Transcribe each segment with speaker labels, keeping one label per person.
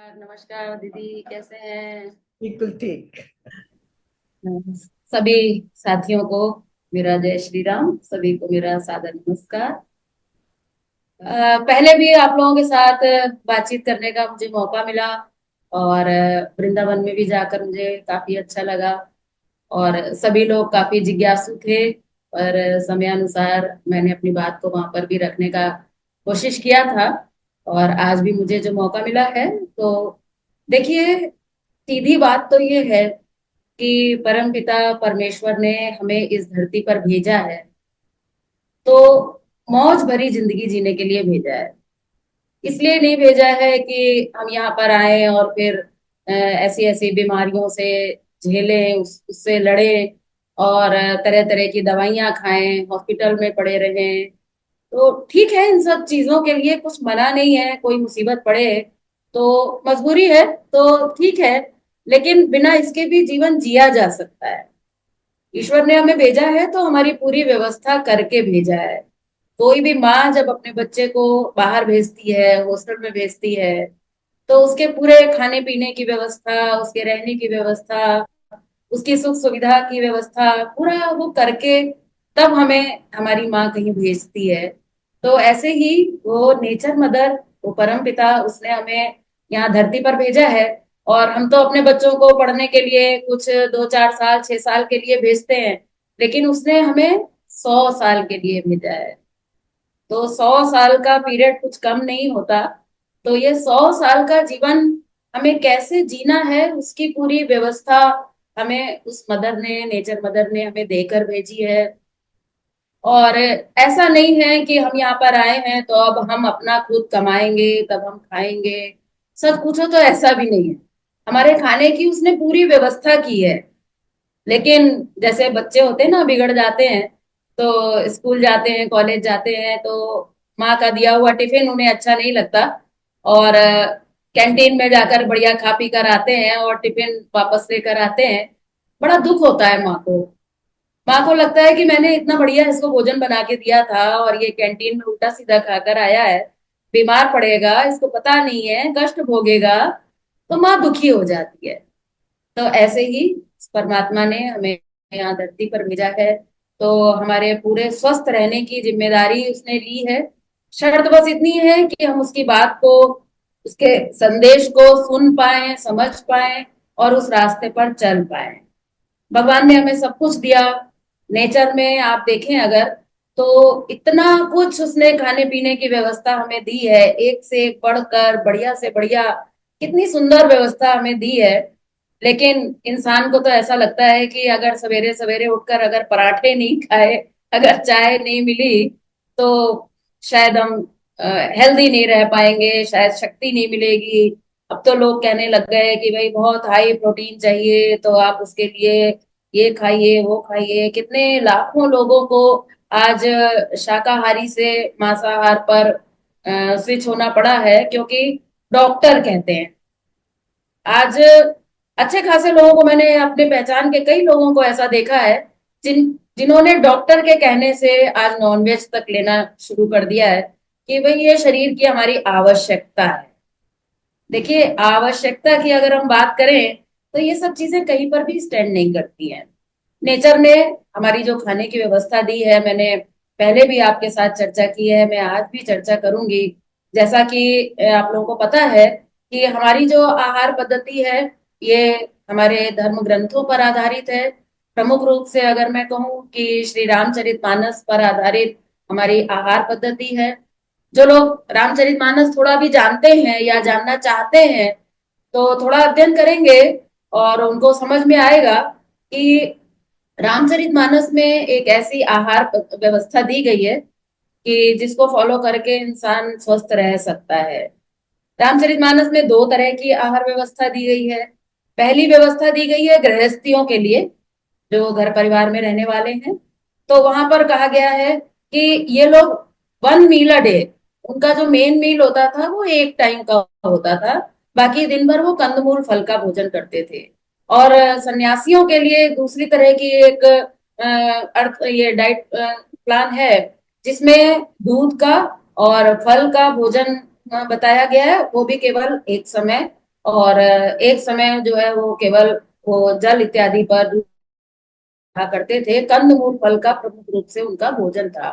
Speaker 1: नमस्कार नमस्कार दीदी, कैसे हैं?
Speaker 2: बिल्कुल ठीक।
Speaker 1: सभी साथियों को मेरा जय श्री राम, सभी को मेरा सादर नमस्कार। पहले भी आप लोगों के साथ बातचीत करने का मुझे मौका मिला और वृंदावन में भी जाकर मुझे काफी अच्छा लगा। और सभी लोग काफी जिज्ञासु थे और समयानुसार मैंने अपनी बात को वहां पर भी रखने का कोशिश किया था। और आज भी मुझे जो मौका मिला है, तो देखिए, सीधी बात तो ये है कि परमपिता परमेश्वर ने हमें इस धरती पर भेजा है, तो मौज भरी जिंदगी जीने के लिए भेजा है। इसलिए नहीं भेजा है कि हम यहाँ पर आए और फिर ऐसी ऐसी बीमारियों से झेलें, उससे लड़े और तरह तरह की दवाइयां खाएं, हॉस्पिटल में पड़े रहें। तो ठीक है, इन सब चीजों के लिए कुछ मना नहीं है, कोई मुसीबत पड़े तो मजबूरी है, तो ठीक है। लेकिन बिना इसके भी जीवन जिया जा सकता है। ईश्वर ने हमें भेजा है तो हमारी पूरी व्यवस्था करके भेजा है। कोई भी माँ जब अपने बच्चे को बाहर भेजती है, हॉस्टल में भेजती है, तो उसके पूरे खाने पीने की व्यवस्था, उसके रहने की व्यवस्था, उसकी सुख सुविधा की व्यवस्था पूरा वो करके तब हमें हमारी माँ कहीं भेजती है। तो ऐसे ही वो नेचर मदर, वो परम पिता, उसने हमें यहाँ धरती पर भेजा है। और हम तो अपने बच्चों को पढ़ने के लिए कुछ 2 4 साल 6 साल के लिए भेजते हैं, लेकिन उसने हमें 100 साल के लिए भेजा है। तो 100 साल का पीरियड कुछ कम नहीं होता। तो ये 100 साल का जीवन हमें कैसे जीना है, उसकी पूरी व्यवस्था हमें उस मदर ने, नेचर मदर ने हमें देकर भेजी है। और ऐसा नहीं है कि हम यहाँ पर आए हैं तो अब हम अपना खुद कमाएंगे तब हम खाएंगे। सच पूछो तो ऐसा भी नहीं है। हमारे खाने की उसने पूरी व्यवस्था की है। लेकिन जैसे बच्चे होते हैं ना, बिगड़ जाते हैं, तो स्कूल जाते हैं, कॉलेज जाते हैं, तो माँ का दिया हुआ टिफिन उन्हें अच्छा नहीं लगता और कैंटीन में जाकर बढ़िया खा पी कर आते हैं और टिफिन वापस लेकर आते हैं। बड़ा दुख होता है माँ को। माँ को लगता है कि मैंने इतना बढ़िया इसको भोजन बना के दिया था और ये कैंटीन में उल्टा सीधा खाकर आया है, बीमार पड़ेगा, इसको पता नहीं है, कष्ट भोगेगा। तो माँ दुखी हो जाती है। तो ऐसे ही परमात्मा ने हमें यहाँ धरती पर भेजा है, तो हमारे पूरे स्वस्थ रहने की जिम्मेदारी उसने ली है। शर्त बस इतनी है कि हम उसकी बात को, उसके संदेश को सुन पाए, समझ पाए और उस रास्ते पर चल पाए। भगवान ने हमें सब कुछ दिया। नेचर में आप देखें अगर, तो इतना कुछ उसने खाने पीने की व्यवस्था हमें दी है, एक से एक बढ़कर बढ़िया से बढ़िया, कितनी सुंदर व्यवस्था हमें दी है। लेकिन इंसान को तो ऐसा लगता है कि अगर सवेरे सवेरे उठकर अगर पराठे नहीं खाए, अगर चाय नहीं मिली, तो शायद हम हेल्दी नहीं रह पाएंगे, शायद शक्ति नहीं मिलेगी। अब तो लोग कहने लग गए हैं कि भाई बहुत हाई प्रोटीन चाहिए, तो आप उसके लिए ये खाइए वो खाइए। कितने लाखों लोगों को आज शाकाहारी से मांसाहार पर स्विच होना पड़ा है, क्योंकि डॉक्टर कहते हैं। आज अच्छे खासे लोगों को, मैंने अपने पहचान के कई लोगों को ऐसा देखा है जिन्होंने डॉक्टर के कहने से आज नॉनवेज तक लेना शुरू कर दिया है कि भाई ये शरीर की हमारी आवश्यकता है। देखिए, आवश्यकता की अगर हम बात करें तो ये सब चीजें कहीं पर भी स्टैंड नहीं करती हैं। नेचर ने हमारी जो खाने की व्यवस्था दी है, मैंने पहले भी आपके साथ चर्चा की है, मैं आज भी चर्चा करूंगी। जैसा कि आप लोगों को पता है कि हमारी जो आहार पद्धति है, ये हमारे धर्म ग्रंथों पर आधारित है। प्रमुख रूप से अगर मैं कहूँ कि श्री रामचरितमानस पर आधारित हमारी आहार पद्धति है। जो लोग रामचरितमानस थोड़ा भी जानते हैं या जानना चाहते हैं, तो थोड़ा अध्ययन करेंगे और उनको समझ में आएगा कि रामचरितमानस में एक ऐसी आहार व्यवस्था दी गई है कि जिसको फॉलो करके इंसान स्वस्थ रह सकता है। रामचरितमानस में दो तरह की आहार व्यवस्था दी गई है। पहली व्यवस्था दी गई है गृहस्थियों के लिए, जो घर परिवार में रहने वाले हैं। तो वहां पर कहा गया है कि ये लोग 1 मील अ डे, उनका जो मेन मील होता था वो एक टाइम का होता था। बाकी दिन भर वो कंदमूल फल का भोजन करते थे। और सन्यासियों के लिए दूसरी तरह की एक अर्थ ये डाइट प्लान है, जिसमें दूध का और फल का भोजन बताया गया है, वो भी केवल एक समय। और एक समय जो है वो केवल वो जल इत्यादि पर रहा करते थे, कंदमूल फल का प्रमुख रूप से उनका भोजन था।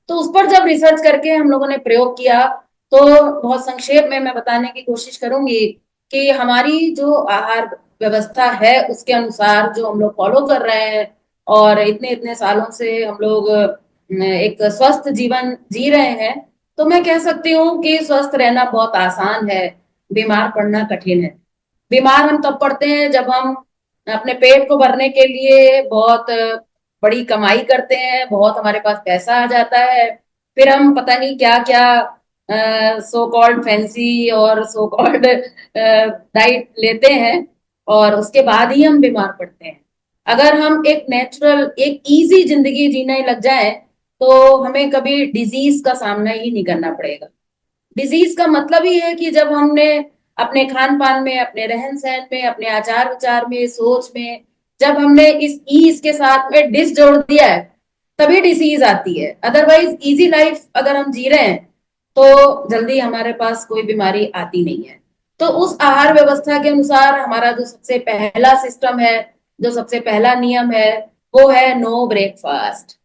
Speaker 1: तो उस पर जब रिसर्च करके हम लोगों ने प्रयोग किया, तो बहुत संक्षेप में मैं बताने की कोशिश करूंगी कि हमारी जो आहार व्यवस्था है उसके अनुसार जो हम लोग फॉलो कर रहे हैं, और इतने इतने सालों से हम लोग एक स्वस्थ जीवन जी रहे हैं, तो मैं कह सकती हूँ कि स्वस्थ रहना बहुत आसान है, बीमार पड़ना कठिन है। बीमार हम तब पड़ते हैं जब हम अपने पेट को भरने के लिए बहुत बड़ी कमाई करते हैं, बहुत हमारे पास पैसा आ जाता है, फिर हम पता नहीं क्या क्या सो कॉल्ड फैंसी और सो कॉल्ड डाइट लेते हैं, और उसके बाद ही हम बीमार पड़ते हैं। अगर हम एक नेचुरल एक इजी जिंदगी जीने लग जाए, तो हमें कभी डिजीज का सामना ही नहीं करना पड़ेगा। डिजीज का मतलब ही है कि जब हमने अपने खान पान में, अपने रहन सहन में, अपने आचार विचार में, सोच में, जब हमने इस ईज के साथ में डिस जोड़ दिया है, तभी डिसीज आती है। अदरवाइज इजी लाइफ अगर हम जी रहे हैं, तो जल्दी हमारे पास कोई बीमारी आती नहीं है। तो उस आहार व्यवस्था के अनुसार हमारा जो सबसे पहला सिस्टम है, जो सबसे पहला नियम है, वो है नो ब्रेकफास्ट।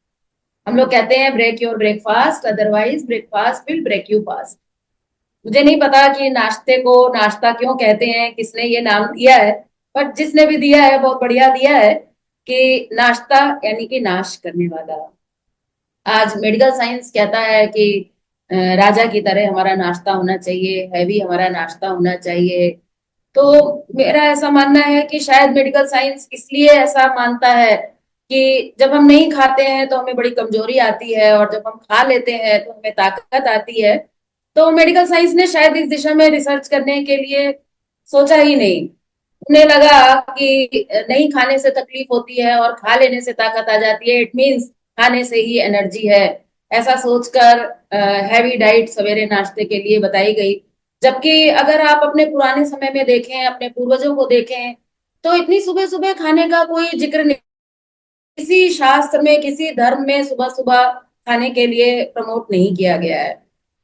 Speaker 1: हम लोग कहते हैं break your breakfast, otherwise breakfast will break you fast. मुझे नहीं पता कि नाश्ते को नाश्ता क्यों कहते हैं, किसने ये नाम दिया है, बट जिसने भी दिया है बहुत बढ़िया दिया है, कि नाश्ता यानी कि नाश करने वाला। आज मेडिकल साइंस कहता है कि राजा की तरह हमारा नाश्ता होना चाहिए, हैवी हमारा नाश्ता होना चाहिए। तो मेरा ऐसा मानना है कि शायद मेडिकल साइंस इसलिए ऐसा मानता है कि जब हम नहीं खाते हैं तो हमें बड़ी कमजोरी आती है, और जब हम खा लेते हैं तो हमें ताकत आती है। तो मेडिकल साइंस ने शायद इस दिशा में रिसर्च करने के लिए सोचा ही नहीं। उन्हें लगा कि नहीं खाने से तकलीफ होती है और खा लेने से ताकत आ जाती है, इट मीन्स खाने से ही एनर्जी है। ऐसा सोचकर हैवी डाइट सवेरे नाश्ते के लिए बताई गई। जबकि अगर आप अपने पुराने समय में देखें, अपने पूर्वजों को देखें, तो इतनी सुबह सुबह खाने का कोई जिक्र नहीं, किसी शास्त्र में, किसी धर्म में सुबह सुबह खाने के लिए प्रमोट नहीं किया गया है।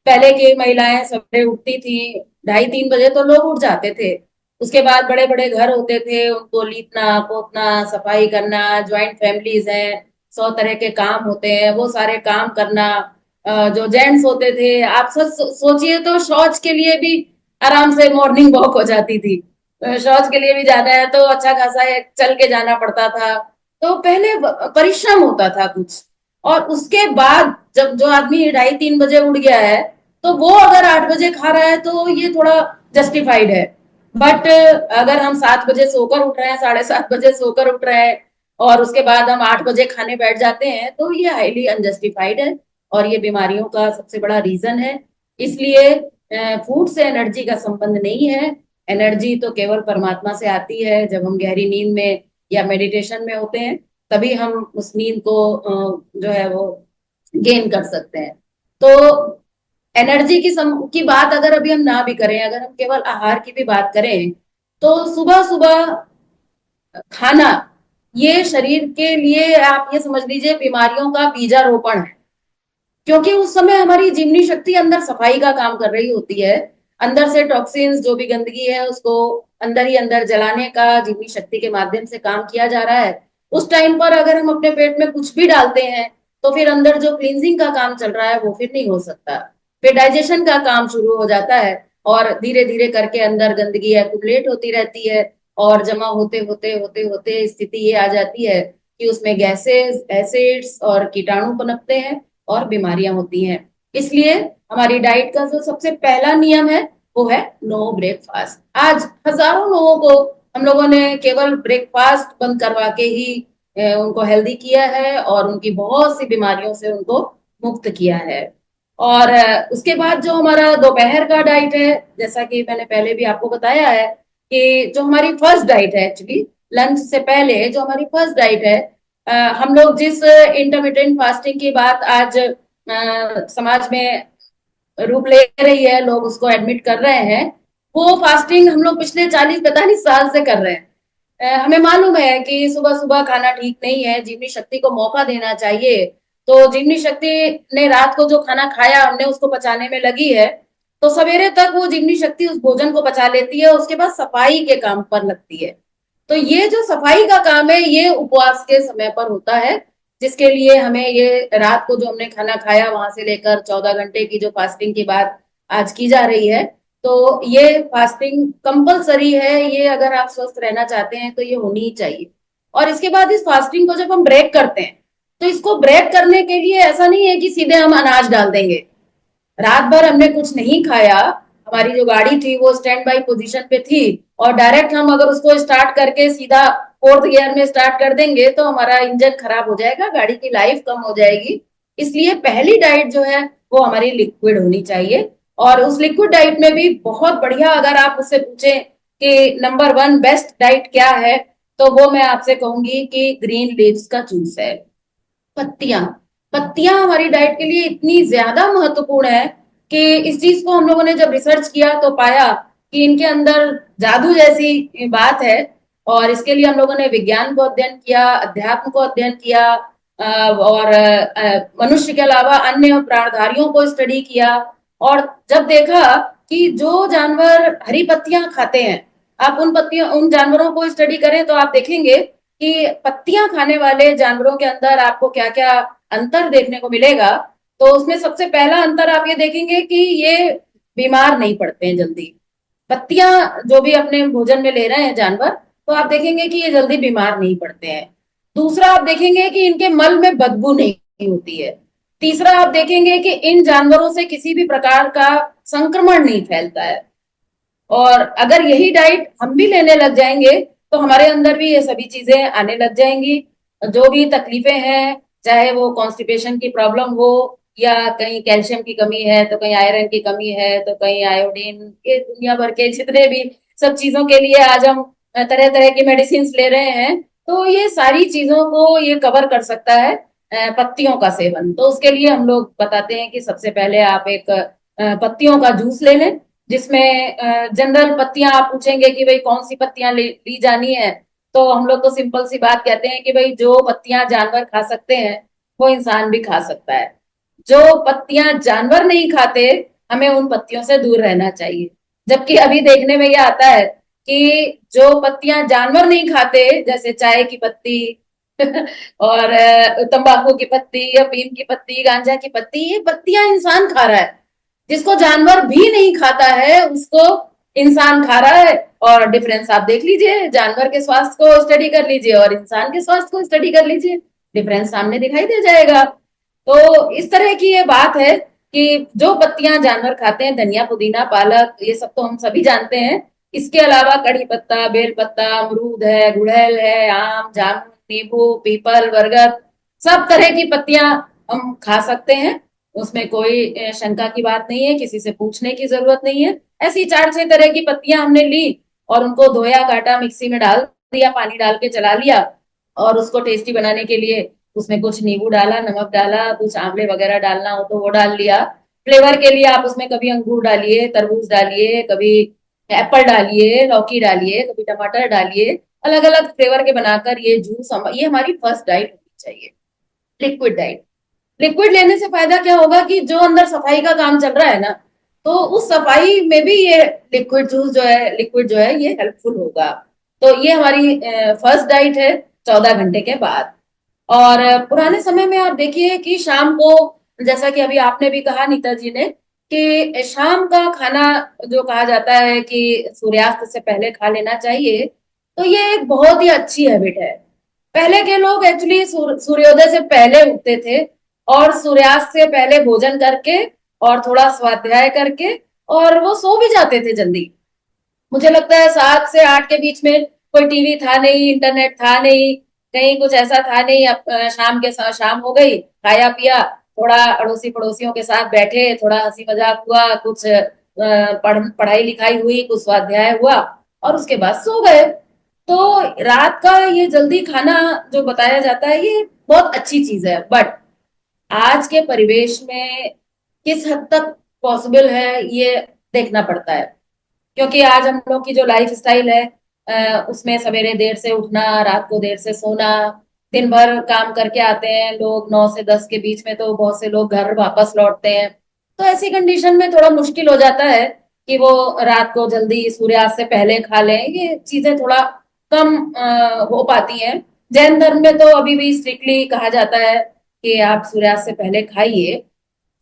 Speaker 1: पहले की महिलाएं सवेरे उठती थी, 2:30-3 बजे तो लोग उठ जाते थे। उसके बाद बड़े बड़े घर होते थे, उनको लीपना पोतना, सफाई करना, ज्वाइंट फैमिलीज हैं, 100 तरह के काम होते हैं, वो सारे काम करना। जो जेंट्स होते थे, आप सोचिए तो शौच के लिए भी आराम से मॉर्निंग वॉक हो जाती थी। शौच के लिए भी जाना है तो अच्छा खासा चल के जाना पड़ता था। तो पहले परिश्रम होता था कुछ। और उसके बाद जब जो आदमी 2:30-3 बजे उठ गया है, तो वो अगर 8 बजे खा रहा है तो ये थोड़ा जस्टिफाइड है। बट अगर हम 7 बजे सोकर उठ रहे हैं, 7:30 बजे सोकर उठ रहे हैं, और उसके बाद हम 8 बजे खाने बैठ जाते हैं, तो ये हाईली अनजस्टिफाइड है, और ये बीमारियों का सबसे बड़ा रीजन है। इसलिए फूड से एनर्जी का संबंध नहीं है। एनर्जी तो केवल परमात्मा से आती है, जब हम गहरी नींद में या मेडिटेशन में होते हैं, तभी हम उस नींद को जो है वो गेन कर सकते हैं। तो एनर्जी की बात अगर अभी हम ना भी करें, अगर हम केवल आहार की भी बात करें, तो सुबह सुबह खाना, ये शरीर के लिए आप ये समझ लीजिए बीमारियों का बीजारोपण है। क्योंकि उस समय हमारी जीवनी शक्ति अंदर सफाई का काम कर रही होती है। अंदर से टॉक्सिन्स, जो भी गंदगी है, उसको अंदर ही अंदर जलाने का जीवनी शक्ति के माध्यम से काम किया जा रहा है। उस टाइम पर अगर हम अपने पेट में कुछ भी डालते हैं, तो फिर अंदर जो क्लींजिंग का काम चल रहा है वो फिर नहीं हो सकता। फिर डाइजेशन का काम शुरू हो जाता है, और धीरे धीरे करके अंदर गंदगी एक्युमुलेट होती रहती है, और जमा होते होते होते होते स्थिति ये आ जाती है कि उसमें गैसेस, एसिड्स और कीटाणु पनपते हैं, और बीमारियां होती हैं। इसलिए हमारी डाइट का जो सबसे पहला नियम है, वो है नो ब्रेकफास्ट। आज हजारों लोगों को हम लोगों ने केवल ब्रेकफास्ट बंद करवा के ही उनको हेल्दी किया है, और उनकी बहुत सी बीमारियों से उनको मुक्त किया है। और उसके बाद जो हमारा दोपहर का डाइट है, जैसा कि मैंने पहले भी आपको बताया है, कि जो हमारी फर्स्ट डाइट है, एक्चुअली लंच से पहले जो हमारी फर्स्ट डाइट है, हम लोग जिस इंटरमीडिएंट फास्टिंग की बात आज समाज में रूप ले रही है, लोग उसको एडमिट कर रहे हैं, वो फास्टिंग हम लोग पिछले 40-45 साल से कर रहे हैं। हमें मालूम है कि सुबह सुबह खाना ठीक नहीं है, जीवनी शक्ति को मौका देना चाहिए। तो जीवनी शक्ति ने रात को जो खाना खाया, हमने उसको पचाने में लगी है। तो सवेरे तक वो जीवनी शक्ति उस भोजन को पचा लेती है, उसके बाद सफाई के काम पर लगती है। तो ये जो सफाई का काम है ये उपवास के समय पर होता है, जिसके लिए हमें ये रात को जो हमने खाना खाया वहां से लेकर 14 घंटे की जो फास्टिंग की बात आज की जा रही है, तो ये फास्टिंग कंपलसरी है। ये अगर आप स्वस्थ रहना चाहते हैं तो ये होनी ही चाहिए। और इसके बाद इस फास्टिंग को जब हम ब्रेक करते हैं, तो इसको ब्रेक करने के लिए ऐसा नहीं है कि सीधे हम अनाज डाल देंगे। रात भर हमने कुछ नहीं खाया, हमारी जो गाड़ी थी वो स्टैंड बाई पोजीशन पे थी, और डायरेक्ट हम अगर उसको स्टार्ट करके सीधा फोर्थ गियर में स्टार्ट कर देंगे तो हमारा इंजन खराब हो जाएगा, गाड़ी की लाइफ कम हो जाएगी। इसलिए पहली डाइट जो है वो हमारी लिक्विड होनी चाहिए। और उस लिक्विड डाइट में भी बहुत बढ़िया, अगर आप मुझसे पूछें कि नंबर वन बेस्ट डाइट क्या है, तो वो मैं आपसे कहूंगी कि ग्रीन लीव्स का जूस है। पत्तियां, पत्तियां हमारी डाइट के लिए इतनी ज्यादा महत्वपूर्ण है कि इस चीज को हम लोगों ने जब रिसर्च किया तो पाया कि इनके अंदर जादू जैसी बात है। और इसके लिए हम लोगों ने विज्ञान को अध्ययन किया, अध्यात्म को अध्ययन किया, और मनुष्य के अलावा अन्य प्राणधारियों को स्टडी किया। और जब देखा कि जो जानवर हरी पत्तियां खाते हैं, आप उन पत्तियों उन जानवरों को स्टडी करें तो आप देखेंगे कि पत्तियां खाने वाले जानवरों के अंदर आपको क्या क्या अंतर देखने को मिलेगा। तो उसमें सबसे पहला अंतर आप ये देखेंगे कि ये बीमार नहीं पड़ते हैं जल्दी। पत्तियां जो भी अपने भोजन में ले रहे हैं जानवर, तो आप देखेंगे कि ये जल्दी बीमार नहीं पड़ते हैं। दूसरा आप देखेंगे कि इनके मल में बदबू नहीं होती है। तीसरा आप देखेंगे कि इन जानवरों से किसी भी प्रकार का संक्रमण नहीं फैलता है। और अगर यही डाइट हम भी लेने लग जाएंगे तो हमारे अंदर भी ये सभी चीजें आने लग जाएंगी। जो भी तकलीफें हैं, चाहे वो कॉन्स्टिपेशन की प्रॉब्लम हो, या कहीं कैल्शियम की कमी है तो कहीं आयरन की कमी है तो कहीं आयोडीन, ये दुनिया भर के जितने भी सब चीजों के लिए आज हम तरह तरह की मेडिसिन ले रहे हैं, तो ये सारी चीजों को ये कवर कर सकता है पत्तियों का सेवन। तो उसके लिए हम लोग बताते हैं कि सबसे पहले आप एक पत्तियों का जूस ले लें, जिसमें जनरल पत्तियां आप पूछेंगे कि भाई कौन सी पत्तियां ली जानी है, तो हम लोग तो सिंपल सी बात कहते हैं कि भाई जो पत्तियां जानवर खा सकते हैं वो इंसान भी खा सकता है। जो पत्तियां जानवर नहीं खाते, हमें उन पत्तियों से दूर रहना चाहिए। जबकि अभी देखने में यह आता है कि जो पत्तियां जानवर नहीं खाते, जैसे चाय की पत्ती और तंबाकू की पत्ती, अफीम की पत्ती, गांजा की पत्ती, ये पत्तियां इंसान खा रहा है। जिसको जानवर भी नहीं खाता है उसको इंसान खा रहा है। और डिफरेंस आप देख लीजिए, जानवर के स्वास्थ्य को स्टडी कर लीजिए और इंसान के स्वास्थ्य को स्टडी कर लीजिए, डिफरेंस सामने दिखाई दे जाएगा। तो इस तरह की ये बात है कि जो पत्तियां जानवर खाते हैं, धनिया, पुदीना, पालक, ये सब तो हम सभी जानते हैं। इसके अलावा कड़ी पत्ता, बेल पत्ता, अमरूद है, गुड़हल है, आम, जामुन, नींबू, पीपल, बरगद, सब तरह की पत्तियां हम खा सकते हैं। उसमें कोई शंका की बात नहीं है, किसी से पूछने की जरूरत नहीं है। ऐसी 4-6 तरह की पत्तियां हमने ली और उनको धोया, काटा, मिक्सी में डाल दिया, पानी डाल के चला लिया, और उसको टेस्टी बनाने के लिए उसमें कुछ नींबू डाला, नमक डाला, कुछ आंवले वगैरह डालना हो तो वो डाल लिया। फ्लेवर के लिए आप उसमें कभी अंगूर डालिए, तरबूज डालिए, कभी एप्पल डालिए, लौकी डालिए, कभी टमाटर डालिए, अलग अलग फ्लेवर के बनाकर ये जूस ये हमारी फर्स्ट डाइट होनी चाहिए, लिक्विड डाइट। लिक्विड लेने से फायदा क्या होगा कि जो अंदर सफाई का काम चल रहा है ना, तो उस सफाई में भी ये लिक्विड जो है ये हेल्पफुल होगा। तो ये हमारी फर्स्ट डाइट है 14 घंटे के बाद। और पुराने समय में आप देखिए कि शाम को, जैसा कि अभी आपने भी कहा नीता जी ने, कि शाम का खाना जो कहा जाता है कि सूर्यास्त से पहले खा लेना चाहिए, तो ये एक बहुत ही अच्छी हैबिट है। पहले के लोग एक्चुअली सूर्योदय से पहले उठते थे और सूर्यास्त से पहले भोजन करके और थोड़ा स्वाध्याय करके और वो सो भी जाते थे जल्दी। मुझे लगता है 7 से 8 के बीच में कोई टीवी था नहीं, इंटरनेट था नहीं, कहीं कुछ ऐसा था नहीं। अब शाम हो गई, खाया पिया, थोड़ा अड़ोसी पड़ोसियों के साथ बैठे, थोड़ा हंसी मजाक हुआ, कुछ पढ़ाई लिखाई हुई, कुछ स्वाध्याय हुआ, और उसके बाद सो गए। तो रात का ये जल्दी खाना जो बताया जाता है ये बहुत अच्छी चीज है, बट आज के परिवेश में किस हद तक पॉसिबल है ये देखना पड़ता है। क्योंकि आज हम लोग की जो लाइफ स्टाइल है, उसमें सवेरे देर से उठना, रात को देर से सोना, दिन भर काम करके आते हैं लोग, 9 से 10 के बीच में तो बहुत से लोग घर वापस लौटते हैं। तो ऐसी कंडीशन में थोड़ा मुश्किल हो जाता है कि वो रात को जल्दी सूर्यास्त से पहले खा लें। ये चीजें थोड़ा कम हो पाती हैं। जैन धर्म में तो अभी भी स्ट्रिक्टली कहा जाता है कि आप सूर्यास्त से पहले खाइए,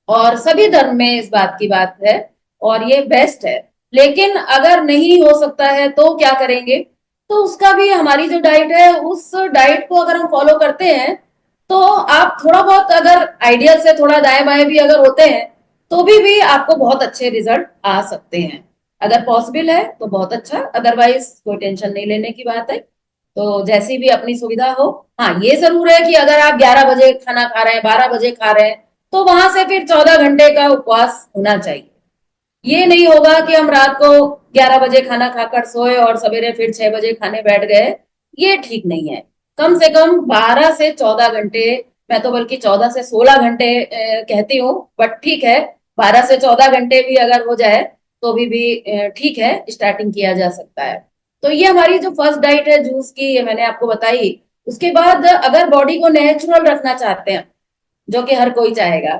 Speaker 1: और सभी धर्म में इस बात की बात है, और ये बेस्ट है। लेकिन अगर नहीं हो सकता है तो क्या करेंगे? तो उसका भी हमारी जो डाइट है, उस डाइट को अगर हम फॉलो करते हैं, तो आप थोड़ा बहुत अगर आइडियल से थोड़ा दाएं बाएं भी अगर होते हैं, तो भी आपको बहुत अच्छे रिजल्ट आ सकते हैं। अगर पॉसिबल है तो बहुत अच्छा, अदरवाइज कोई टेंशन नहीं लेने की बात है। तो जैसी भी अपनी सुविधा हो। हाँ, ये जरूर है कि अगर आप 11 बजे खाना खा रहे हैं, 12 बजे खा रहे हैं, तो वहां से फिर 14 घंटे का उपवास होना चाहिए। ये नहीं होगा कि हम रात को 11 बजे खाना खाकर सोए और सवेरे फिर 6 बजे खाने बैठ गए। ये ठीक नहीं है। कम से कम 12 से 14 घंटे, मैं तो बल्कि 14 से 16 घंटे कहती हूँ, बट ठीक है, 12 से 14 घंटे भी अगर हो जाए तो भी ठीक है, स्टार्टिंग किया जा सकता है। तो ये हमारी जो फर्स्ट डाइट है जूस की, ये मैंने आपको बताई। उसके बाद अगर बॉडी को नेचुरल रखना चाहते हैं, जो कि हर कोई चाहेगा,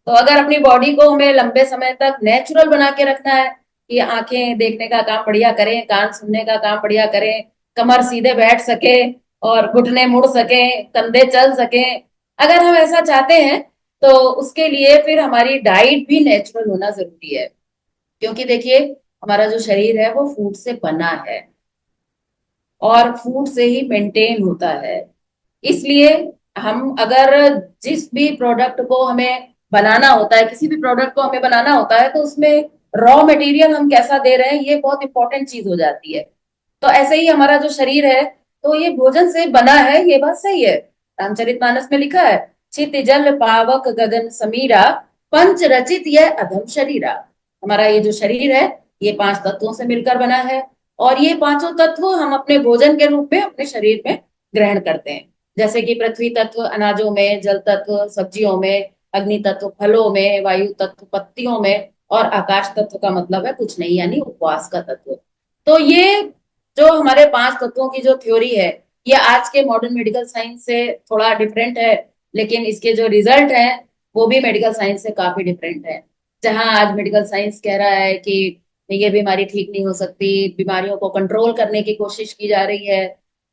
Speaker 1: तो अगर अपनी बॉडी को हमें लंबे समय तक नेचुरल बना के रखना है कि आंखें देखने का काम बढ़िया करें, कान सुनने का काम बढ़िया करें, कमर सीधे बैठ सके और घुटने मुड़ सके, कंधे चल सके, अगर हम ऐसा चाहते हैं, तो उसके लिए फिर हमारी डाइट भी नेचुरल होना जरूरी है। क्योंकि देखिए, हमारा जो शरीर है वो फूड से बना है, और फूड से ही मेंटेन होता है। इसलिए हम अगर जिस भी प्रोडक्ट को हमें बनाना होता है, किसी भी प्रोडक्ट को हमें बनाना होता है, तो उसमें रॉ मटेरियल हम कैसा दे रहे हैं, ये बहुत इंपॉर्टेंट चीज हो जाती है। तो ऐसे ही हमारा जो शरीर है, तो ये भोजन से बना है, ये बात सही है। रामचरितमानस में लिखा है, चित जल पावक गगन समीरा, पंच रचित यह अधम शरीरा। हमारा ये जो शरीर है, ये 5 तत्वों से मिलकर बना है, और ये पांचों तत्व हम अपने भोजन के रूप में अपने शरीर में ग्रहण करते हैं। जैसे कि पृथ्वी तत्व अनाजों में, जल तत्व सब्जियों में, अग्नि तत्व फलों में, वायु तत्व पत्तियों में, और आकाश तत्व का मतलब है कुछ नहीं, यानी उपवास का तत्व। तो ये जो हमारे 5 तत्वों की जो थ्योरी है, ये आज के मॉडर्न मेडिकल साइंस से थोड़ा डिफरेंट है, लेकिन इसके जो रिजल्ट हैं वो भी मेडिकल साइंस से काफी डिफरेंट है। जहां आज मेडिकल साइंस कह रहा है कि ये बीमारी ठीक नहीं हो सकती, बीमारियों को कंट्रोल करने की कोशिश की जा रही है,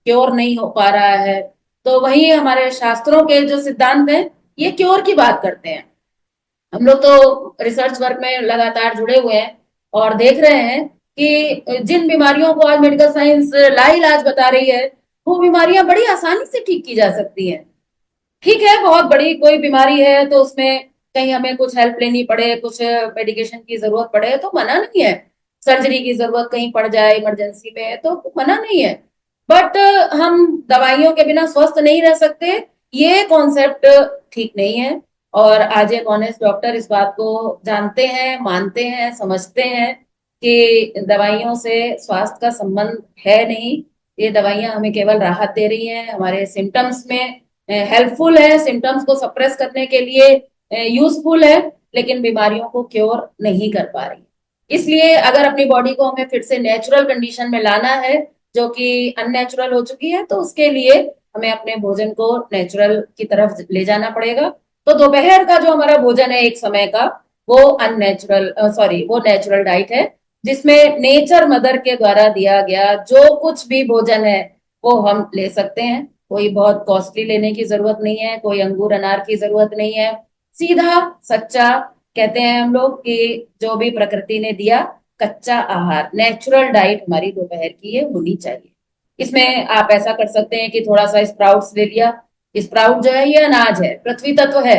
Speaker 1: क्योर नहीं हो पा रहा है, तो वही हमारे शास्त्रों के जो सिद्धांत हैं, ये क्योर की बात करते हैं। हम लोग तो रिसर्च वर्क में लगातार जुड़े हुए हैं, और देख रहे हैं कि जिन बीमारियों को आज मेडिकल साइंस लाइलाज बता रही है, वो बीमारियां बड़ी आसानी से ठीक की जा सकती हैं। ठीक है, बहुत बड़ी कोई बीमारी है तो उसमें कहीं हमें कुछ हेल्प लेनी पड़े, कुछ मेडिकेशन की जरूरत पड़े, तो मना नहीं है। सर्जरी की जरूरत कहीं पड़ जाए इमरजेंसी में, तो मना नहीं है। बट हम दवाइयों के बिना स्वस्थ नहीं रह सकते, ये कॉन्सेप्ट ठीक नहीं है। और आज एक ऑनेस्ट डॉक्टर इस बात को जानते हैं, मानते हैं, समझते हैं कि दवाइयों से स्वास्थ्य का संबंध है नहीं। ये दवाइयां हमें केवल राहत दे रही हैं, हमारे सिम्टम्स में हेल्पफुल है, सिम्टम्स को सप्रेस करने के लिए यूजफुल है, लेकिन बीमारियों को क्योर नहीं कर पा रही। इसलिए अगर अपनी बॉडी को हमें फिर से नेचुरल कंडीशन में लाना है, जो कि अननेचुरल हो चुकी है, तो उसके लिए हमें अपने भोजन को नेचुरल की तरफ ले जाना पड़ेगा। तो दोपहर का जो हमारा भोजन है एक समय का, वो अननेचुरल सॉरी वो नेचुरल डाइट है, जिसमें नेचर मदर के द्वारा दिया गया जो कुछ भी भोजन है वो हम ले सकते हैं। कोई बहुत कॉस्टली लेने की जरूरत नहीं है, कोई अंगूर अनार की जरूरत नहीं है। सीधा सच्चा, कहते हैं हम लोग कि जो भी प्रकृति ने दिया, कच्चा आहार, नेचुरल डाइट हमारी दोपहर की ये होनी चाहिए। इसमें आप ऐसा कर सकते हैं कि थोड़ा सा स्प्राउट्स ले लिया। स्प्राउट जो है ये अनाज है, पृथ्वी तत्व है,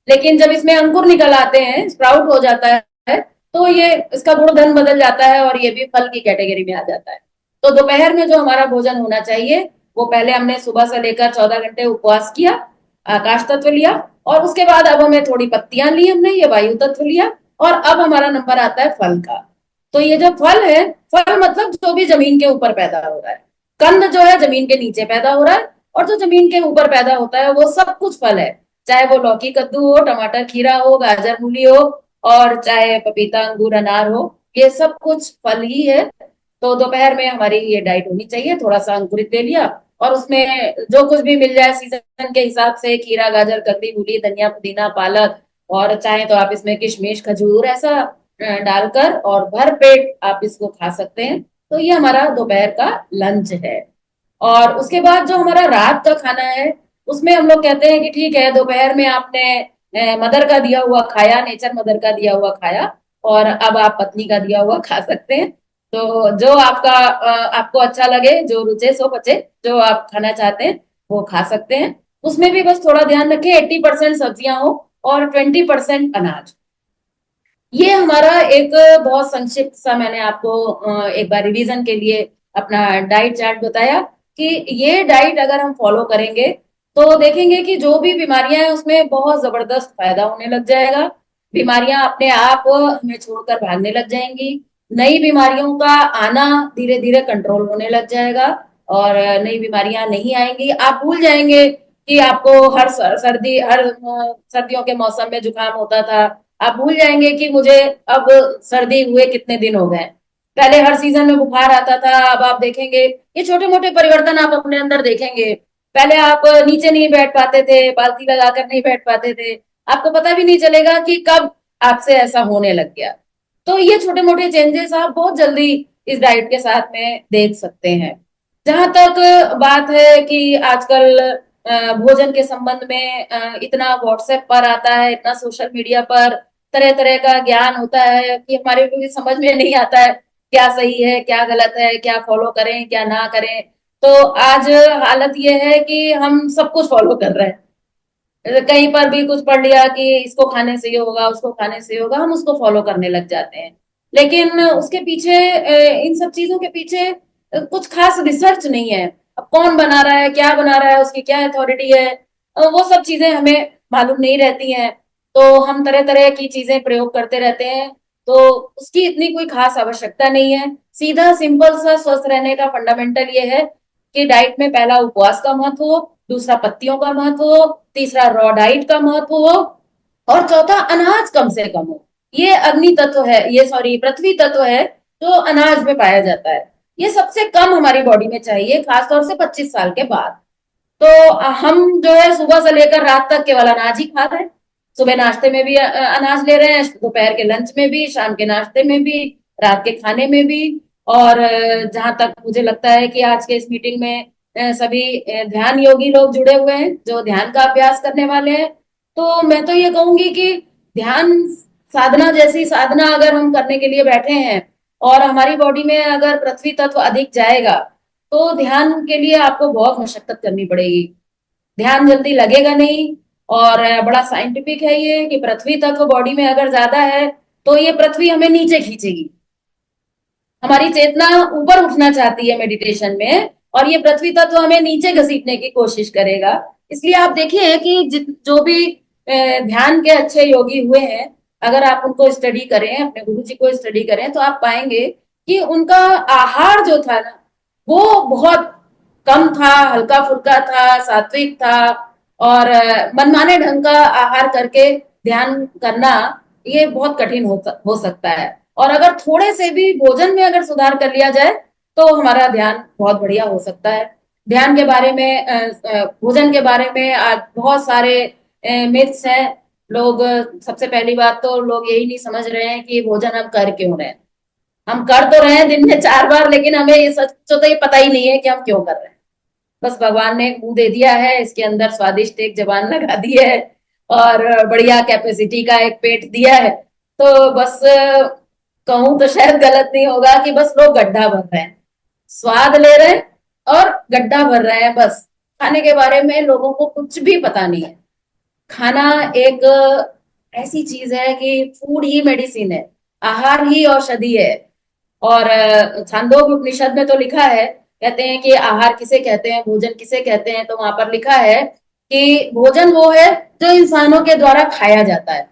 Speaker 1: लेकिन जब इसमें अंकुर निकल आते हैं, स्प्राउट हो जाता है, तो ये इसका गुणधर्म बदल जाता है और ये भी फल की कैटेगरी में आ जाता है। तो दोपहर में जो हमारा भोजन होना चाहिए, वो पहले हमने सुबह से लेकर 14 घंटे उपवास किया, आकाश तत्व लिया, और उसके बाद अब हमें थोड़ी पत्तियां ली हमने, ये वायु तत्व लिया, और अब हमारा नंबर आता है फल का। तो ये जो फल है, फल मतलब जो भी जमीन के ऊपर पैदा हो रहा है। कंद जो है जमीन के नीचे पैदा हो रहा है, और जो जमीन के ऊपर पैदा होता है वो सब कुछ फल है। चाहे वो लौकी कद्दू हो, टमाटर खीरा हो, गाजर मूली हो, और चाहे पपीता अंगूर अनार हो, ये सब कुछ फल ही है। तो दोपहर में हमारी ये डाइट होनी चाहिए, थोड़ा सा अंकुरित ले लिया, और उसमें जो कुछ भी मिल जाए सीजन के हिसाब से, खीरा गाजर ककड़ी मूली धनिया पुदीना पालक, और चाहे तो आप इसमें किशमिश खजूर ऐसा डालकर और भर पेट आप इसको खा सकते हैं। तो ये हमारा दोपहर का लंच है। और उसके बाद जो हमारा रात का खाना है, उसमें हम लोग कहते हैं कि ठीक है, दोपहर में आपने मदर का दिया हुआ खाया, नेचर मदर का दिया हुआ खाया, और अब आप पत्नी का दिया हुआ खा सकते हैं। तो जो आपको अच्छा लगे, जो रुचे सो पचे, जो आप खाना चाहते हैं वो खा सकते हैं। उसमें भी बस थोड़ा ध्यान रखें, 80% सब्जियां हो और 20% अनाज। ये हमारा एक बहुत संक्षिप्त सा, मैंने आपको एक बार रिवीजन के लिए अपना डाइट चार्ट बताया कि ये डाइट अगर हम फॉलो करेंगे तो देखेंगे कि जो भी बीमारियां हैं उसमें बहुत जबरदस्त फायदा होने लग जाएगा। बीमारियां अपने आप हमें छोड़कर भागने लग जाएंगी। नई बीमारियों का आना धीरे धीरे कंट्रोल होने लग जाएगा, और नई बीमारियां नहीं आएंगी। आप भूल जाएंगे कि आपको हर सर्दियों के मौसम में जुकाम होता था। आप भूल जाएंगे कि मुझे अब सर्दी हुए कितने दिन हो गए। पहले हर सीजन में बुखार आता था, अब आप देखेंगे ये छोटे मोटे परिवर्तन आप अपने अंदर देखेंगे। पहले आप नीचे नहीं बैठ पाते थे, बाल्टी लगाकर नहीं बैठ पाते थे, आपको पता भी नहीं चलेगा कि कब आपसे ऐसा होने लग गया। तो ये छोटे मोटे चेंजेस आप बहुत जल्दी इस डाइट के साथ में देख सकते हैं। जहां तक बात है कि आजकल भोजन के संबंध में इतना व्हाट्सएप पर आता है, इतना सोशल मीडिया पर तरह तरह का ज्ञान होता है कि हमारे को भी समझ में नहीं आता है क्या सही है क्या गलत है, क्या फॉलो करें क्या ना करें। तो आज हालत ये है कि हम सब कुछ फॉलो कर रहे हैं। कहीं पर भी कुछ पढ़ लिया कि इसको खाने से ये होगा, उसको खाने से ये होगा, हम उसको फॉलो करने लग जाते हैं। लेकिन उसके पीछे, इन सब चीजों के पीछे कुछ खास रिसर्च नहीं है। अब कौन बना रहा है, क्या बना रहा है, उसकी क्या अथॉरिटी है, वो सब चीजें हमें मालूम नहीं रहती हैं। तो हम तरह तरह की चीजें प्रयोग करते रहते हैं। तो उसकी इतनी कोई खास आवश्यकता नहीं है। सीधा सिंपल सा स्वस्थ रहने का फंडामेंटल ये है कि डाइट में पहला उपवास का महत्व हो, दूसरा पत्तियों का महत्व हो, तीसरा रॉ डाइट का महत्व हो, और चौथा अनाज कम से कम हो। ये अग्नि तत्व है, ये सॉरी पृथ्वी तत्व है जो अनाज में पाया जाता है। ये सबसे कम हमारी बॉडी में चाहिए, खासतौर से 25 साल के बाद। तो हम जो है सुबह से लेकर रात तक केवल अनाज ही खा रहे हैं। सुबह नाश्ते में भी अनाज ले रहे हैं, दोपहर के लंच में भी, शाम के नाश्ते में भी, रात के खाने में भी। और जहां तक मुझे लगता है कि आज के इस मीटिंग में सभी ध्यान योगी लोग जुड़े हुए हैं जो ध्यान का अभ्यास करने वाले हैं। तो मैं तो ये कहूंगी कि ध्यान साधना जैसी साधना अगर हम करने के लिए बैठे हैं और हमारी बॉडी में अगर पृथ्वी तत्व अधिक जाएगा, तो ध्यान के लिए आपको बहुत मशक्कत करनी पड़ेगी। ध्यान जल्दी लगेगा नहीं। और बड़ा साइंटिफिक है ये कि पृथ्वी तत्व बॉडी में अगर ज्यादा है तो ये पृथ्वी हमें नीचे खींचेगी। हमारी चेतना ऊपर उठना चाहती है मेडिटेशन में, और ये पृथ्वी तत्व हमें नीचे घसीटने की कोशिश करेगा। इसलिए आप देखिए कि जो भी ध्यान के अच्छे योगी हुए हैं, अगर आप उनको स्टडी करें, अपने गुरु जी को स्टडी करें, तो आप पाएंगे कि उनका आहार जो था ना, वो बहुत कम था, हल्का फुल्का था, सात्विक था। और मनमाने ढंग का आहार करके ध्यान करना ये बहुत कठिन हो सकता है। और अगर थोड़े से भी भोजन में अगर सुधार कर लिया जाए तो हमारा ध्यान बहुत बढ़िया हो सकता है। ध्यान के बारे में, भोजन के बारे में आज बहुत सारे मिथ्स हैं। लोग, सबसे पहली बात तो लोग यही नहीं समझ रहे हैं कि भोजन हम कर क्यों रहे हैं। हम कर तो रहे हैं दिन में 4 बार, लेकिन हमें ये सच तो ये पता ही नहीं है कि हम क्यों कर रहे हैं। बस भगवान ने एक मुंह दे दिया है, इसके अंदर स्वादिष्ट एक जबान लगा दी है, और बढ़िया कैपेसिटी का एक पेट दिया है। तो बस कहूं तो शायद गलत नहीं होगा कि बस लोग गड्ढा भर रहे हैं, स्वाद ले रहे हैं और गड्ढा भर रहे हैं बस। खाने के बारे में लोगों को कुछ भी पता नहीं है। खाना एक ऐसी चीज है कि फूड ही मेडिसिन है, आहार ही औषधि है। और छांदोग्य उपनिषद में तो लिखा है, कहते हैं कि आहार किसे कहते हैं, भोजन किसे कहते हैं, तो वहां पर लिखा है कि भोजन वो है जो इंसानों के द्वारा खाया जाता है।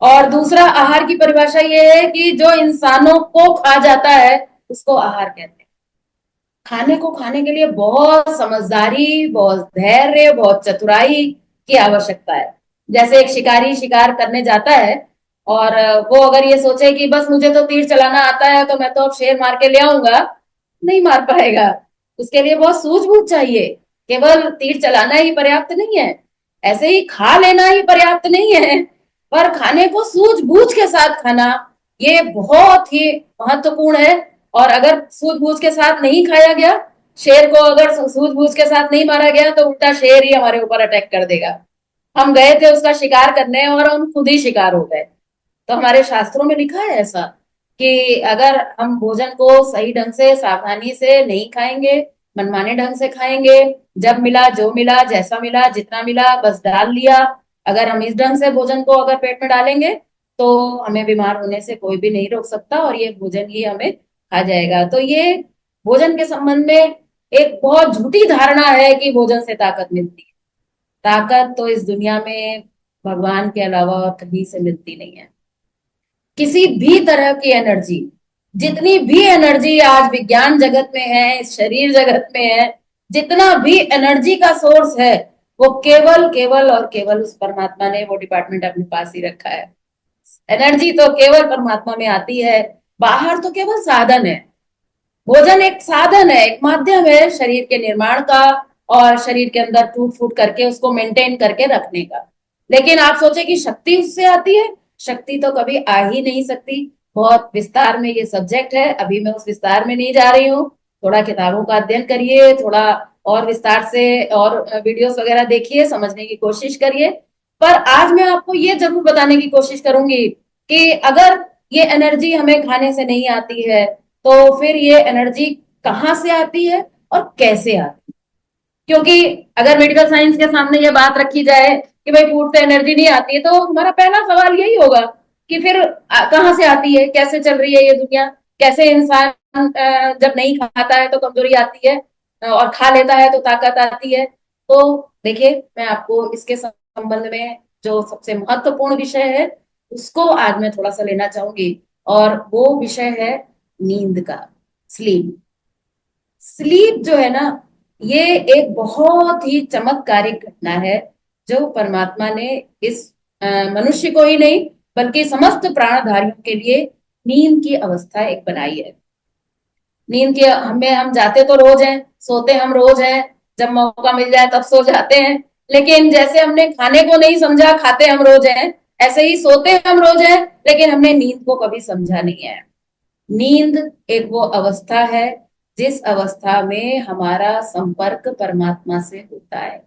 Speaker 1: और दूसरा आहार की परिभाषा ये है कि जो इंसानों को खा जाता है उसको आहार कहते हैं। खाने को खाने के लिए बहुत समझदारी, बहुत धैर्य, बहुत चतुराई की आवश्यकता है। जैसे एक शिकारी शिकार करने जाता है, और वो अगर ये सोचे कि बस मुझे तो तीर चलाना आता है तो मैं तो अब शेर मार के ले आऊंगा, नहीं मार पाएगा। उसके लिए बहुत सूझबूझ चाहिए। केवल तीर चलाना ही पर्याप्त नहीं है, ऐसे ही खा लेना ही पर्याप्त नहीं है। पर खाने को सूझबूझ के साथ खाना ये बहुत ही महत्वपूर्ण है। और अगर सूझबूझ के साथ नहीं खाया गया, शेर को अगर सूझबूझ के साथ नहीं मारा गया तो उल्टा शेर ही हमारे ऊपर अटैक कर देगा। हम गए थे उसका शिकार करने और हम खुद ही शिकार हो गए। तो हमारे शास्त्रों में लिखा है ऐसा कि अगर हम भोजन को सही ढंग से सावधानी से नहीं खाएंगे, मनमाने ढंग से खाएंगे, जब मिला जो मिला जैसा मिला जितना मिला बस डाल लिया, अगर हम इस ढंग से भोजन को अगर पेट में डालेंगे तो हमें बीमार होने से कोई भी नहीं रोक सकता और ये भोजन ही हमें खा जाएगा। तो ये भोजन के संबंध में एक बहुत झूठी धारणा है कि भोजन से ताकत मिलती है। ताकत तो इस दुनिया में भगवान के अलावा और कहीं से मिलती नहीं है। किसी भी तरह की एनर्जी, जितनी भी एनर्जी आज विज्ञान जगत में है, इस शरीर जगत में है, जितना भी एनर्जी का सोर्स है, वो केवल केवल और केवल उस परमात्मा ने वो डिपार्टमेंट अपने पास ही रखा है। एनर्जी तो केवल परमात्मा में आती है, बाहर तो केवल साधन है। भोजन एक साधन है, एक माध्यम है शरीर के निर्माण का और शरीर के अंदर टूट फूट करके उसको मेंटेन करके रखने का। लेकिन आप सोचे कि शक्ति उससे आती है? शक्ति तो कभी आ ही नहीं सकती। बहुत विस्तार में ये सब्जेक्ट है, अभी मैं उस विस्तार में नहीं जा रही हूँ। थोड़ा किताबों का अध्ययन करिए, थोड़ा और विस्तार से और वीडियोस वगैरह देखिए, समझने की कोशिश करिए। पर आज मैं आपको ये जरूर बताने की कोशिश करूंगी कि अगर ये एनर्जी हमें खाने से नहीं आती है तो फिर ये एनर्जी कहाँ से आती है और कैसे आती है। क्योंकि अगर मेडिकल साइंस के सामने ये बात रखी जाए कि भाई फूड से एनर्जी नहीं आती है तो हमारा पहला सवाल यही होगा कि फिर कहाँ से आती है, कैसे चल रही है ये दुनिया, कैसे इंसान जब नहीं खाता है तो कमजोरी आती है और खा लेता है तो ताकत आती है। तो देखिए, मैं आपको इसके संबंध में जो सबसे महत्वपूर्ण विषय है उसको आज मैं थोड़ा सा लेना चाहूंगी, और वो विषय है नींद का। स्लीप। स्लीप जो है ना, ये एक बहुत ही चमत्कारिक घटना है जो परमात्मा ने इस मनुष्य को ही नहीं बल्कि समस्त प्राणधारियों के लिए नींद की अवस्था एक बनाई है। नींद के हमें हम जाते तो रोज हैं, सोते हम रोज हैं, जब मौका मिल जाए तब सो जाते हैं। लेकिन जैसे हमने खाने को नहीं समझा खाते हम रोज हैं, ऐसे ही सोते हम रोज हैं, लेकिन हमने नींद को कभी समझा नहीं है। नींद एक वो अवस्था है जिस अवस्था में हमारा संपर्क परमात्मा से होता है।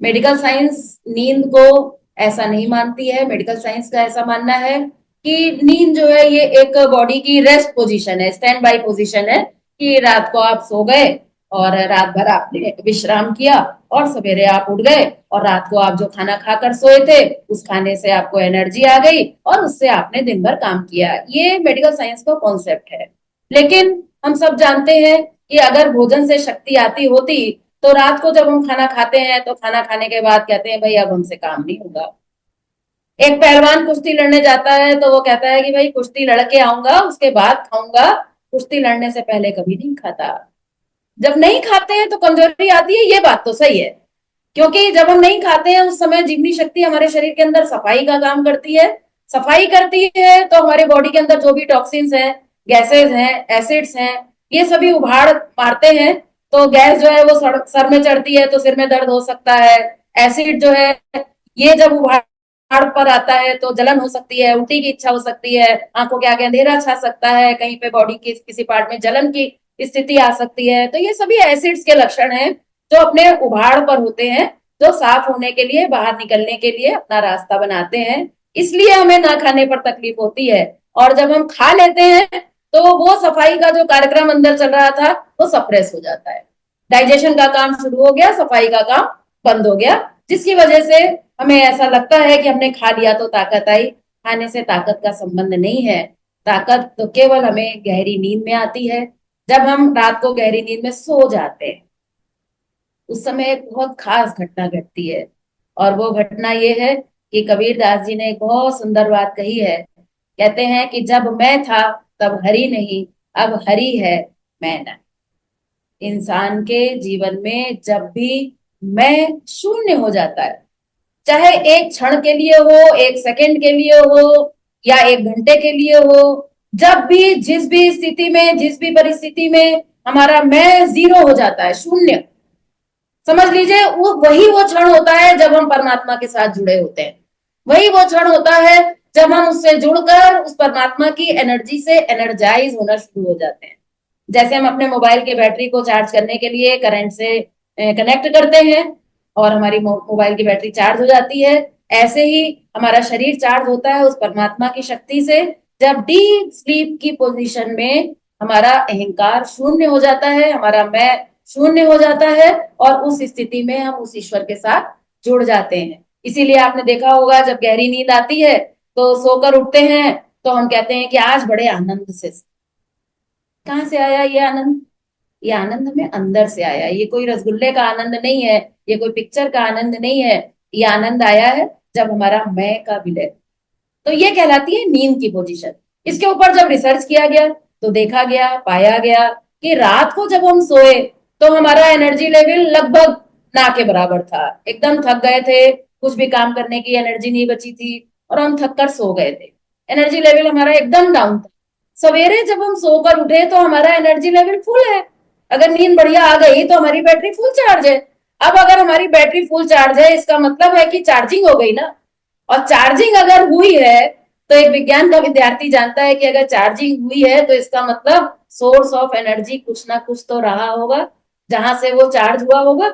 Speaker 1: मेडिकल साइंस नींद को ऐसा नहीं मानती है। मेडिकल साइंस का ऐसा मानना है कि नींद जो है ये एक बॉडी की रेस्ट पोजीशन है, स्टैंड बाई पोजीशन है, कि रात को आप सो गए और रात भर आपने विश्राम किया और सवेरे आप उठ गए और रात को आप जो खाना खाकर सोए थे उस खाने से आपको एनर्जी आ गई और उससे आपने दिन भर काम किया। ये मेडिकल साइंस का कॉन्सेप्ट है। लेकिन हम सब जानते हैं कि अगर भोजन से शक्ति आती होती तो रात को जब हम खाना खाते हैं तो खाना खाने के बाद कहते हैं भाई अब हमसे काम नहीं होगा। एक पहलवान कुश्ती लड़ने जाता है तो वो कहता है कि भाई कुश्ती लड़के आऊंगा उसके बाद खाऊंगा, कुश्ती लड़ने से पहले कभी नहीं खाता। जब नहीं खाते हैं तो कमजोरी आती है, ये बात तो सही है। क्योंकि जब हम नहीं खाते हैं उस समय जीवनी शक्ति हमारे शरीर के अंदर सफाई का काम करती है। सफाई करती है तो हमारे बॉडी के अंदर जो भी टॉक्सिन्स हैं, गैसेज हैं, एसिड्स हैं, ये सभी उभाड़ मारते हैं। तो गैस जो है वो सर में चढ़ती है तो सिर में दर्द हो सकता है। एसिड जो है ये जब उभाड़ पर आता है तो जलन हो सकती है, उल्टी की इच्छा हो सकती है, आंखों के आगे अंधेरा छा सकता है, कहीं पे बॉडी के किसी पार्ट में जलन की स्थिति आ सकती है। तो ये सभी एसिड्स के लक्षण हैं जो अपने उभाड़ पर होते हैं, जो साफ होने के लिए, बाहर निकलने के लिए अपना रास्ता बनाते हैं। इसलिए हमें ना खाने पर तकलीफ होती है। और जब हम खा लेते हैं तो वो सफाई का जो कार्यक्रम अंदर चल रहा था वो सप्रेस हो जाता है। डाइजेशन का काम शुरू हो गया, सफाई का काम बंद हो गया, जिसकी वजह से हमें ऐसा लगता है कि हमने खा लिया तो ताकत आई। खाने से ताकत का संबंध नहीं है। ताकत तो केवल हमें गहरी नींद में आती है। जब हम रात को गहरी नींद में सो जाते हैं उस समय एक बहुत खास घटना घटती है। और वो घटना ये है कि कबीर दास जी ने एक बहुत सुंदर बात कही है। कहते हैं कि जब मैं था तब हरि नहीं, अब हरि है मैं नहीं। इंसान के जीवन में जब भी मैं शून्य हो जाता है, चाहे एक क्षण के लिए हो, एक सेकंड के लिए हो या एक घंटे के लिए हो, जब भी जिस भी स्थिति में जिस भी परिस्थिति में हमारा मैं जीरो हो जाता है, शून्य, समझ लीजिए वो वही वो क्षण होता है जब हम परमात्मा के साथ जुड़े होते हैं। वही वो क्षण होता है जब हम उससे जुड़कर उस परमात्मा की एनर्जी से एनर्जाइज होना शुरू हो जाते हैं। जैसे हम अपने मोबाइल की बैटरी को चार्ज करने के लिए करंट से कनेक्ट करते हैं और हमारी मोबाइल की बैटरी चार्ज हो जाती है, ऐसे ही हमारा शरीर चार्ज होता है उस परमात्मा की शक्ति से, जब डीप स्लीप की पोजीशन में हमारा अहंकार शून्य हो जाता है, हमारा मैं शून्य हो जाता है, और उस स्थिति में हम उस ईश्वर के साथ जुड़ जाते हैं। इसीलिए आपने देखा होगा जब गहरी नींद आती है तो सोकर उठते हैं तो हम कहते हैं कि आज बड़े आनंद से। कहाँ से आया ये आनंद? ये आनंद हमें अंदर से आया। ये कोई रसगुल्ले का आनंद नहीं है, ये कोई पिक्चर का आनंद नहीं है। ये आनंद आया है जब हमारा मैं का विलय। तो ये कहलाती है नींद की पोजीशन। इसके ऊपर जब रिसर्च किया गया तो देखा गया, पाया गया कि रात को जब हम सोए तो हमारा एनर्जी लेवल लगभग ना के बराबर था। एकदम थक गए थे, कुछ भी काम करने की एनर्जी नहीं बची थी और हम थक कर सो गए थे। एनर्जी लेवल हमारा एकदम डाउन था। सवेरे जब हम सोकर उठे तो हमारा एनर्जी लेवल फुल है। अगर नींद बढ़िया आ गई तो हमारी बैटरी फुल चार्ज है। अब अगर हमारी बैटरी फुल चार्ज है इसका मतलब है कि चार्जिंग हो गई ना। और चार्जिंग अगर हुई है तो एक विज्ञान का विद्यार्थी जानता है कि अगर चार्जिंग हुई है तो इसका मतलब सोर्स ऑफ एनर्जी कुछ ना कुछ तो रहा होगा जहां से वो चार्ज हुआ होगा।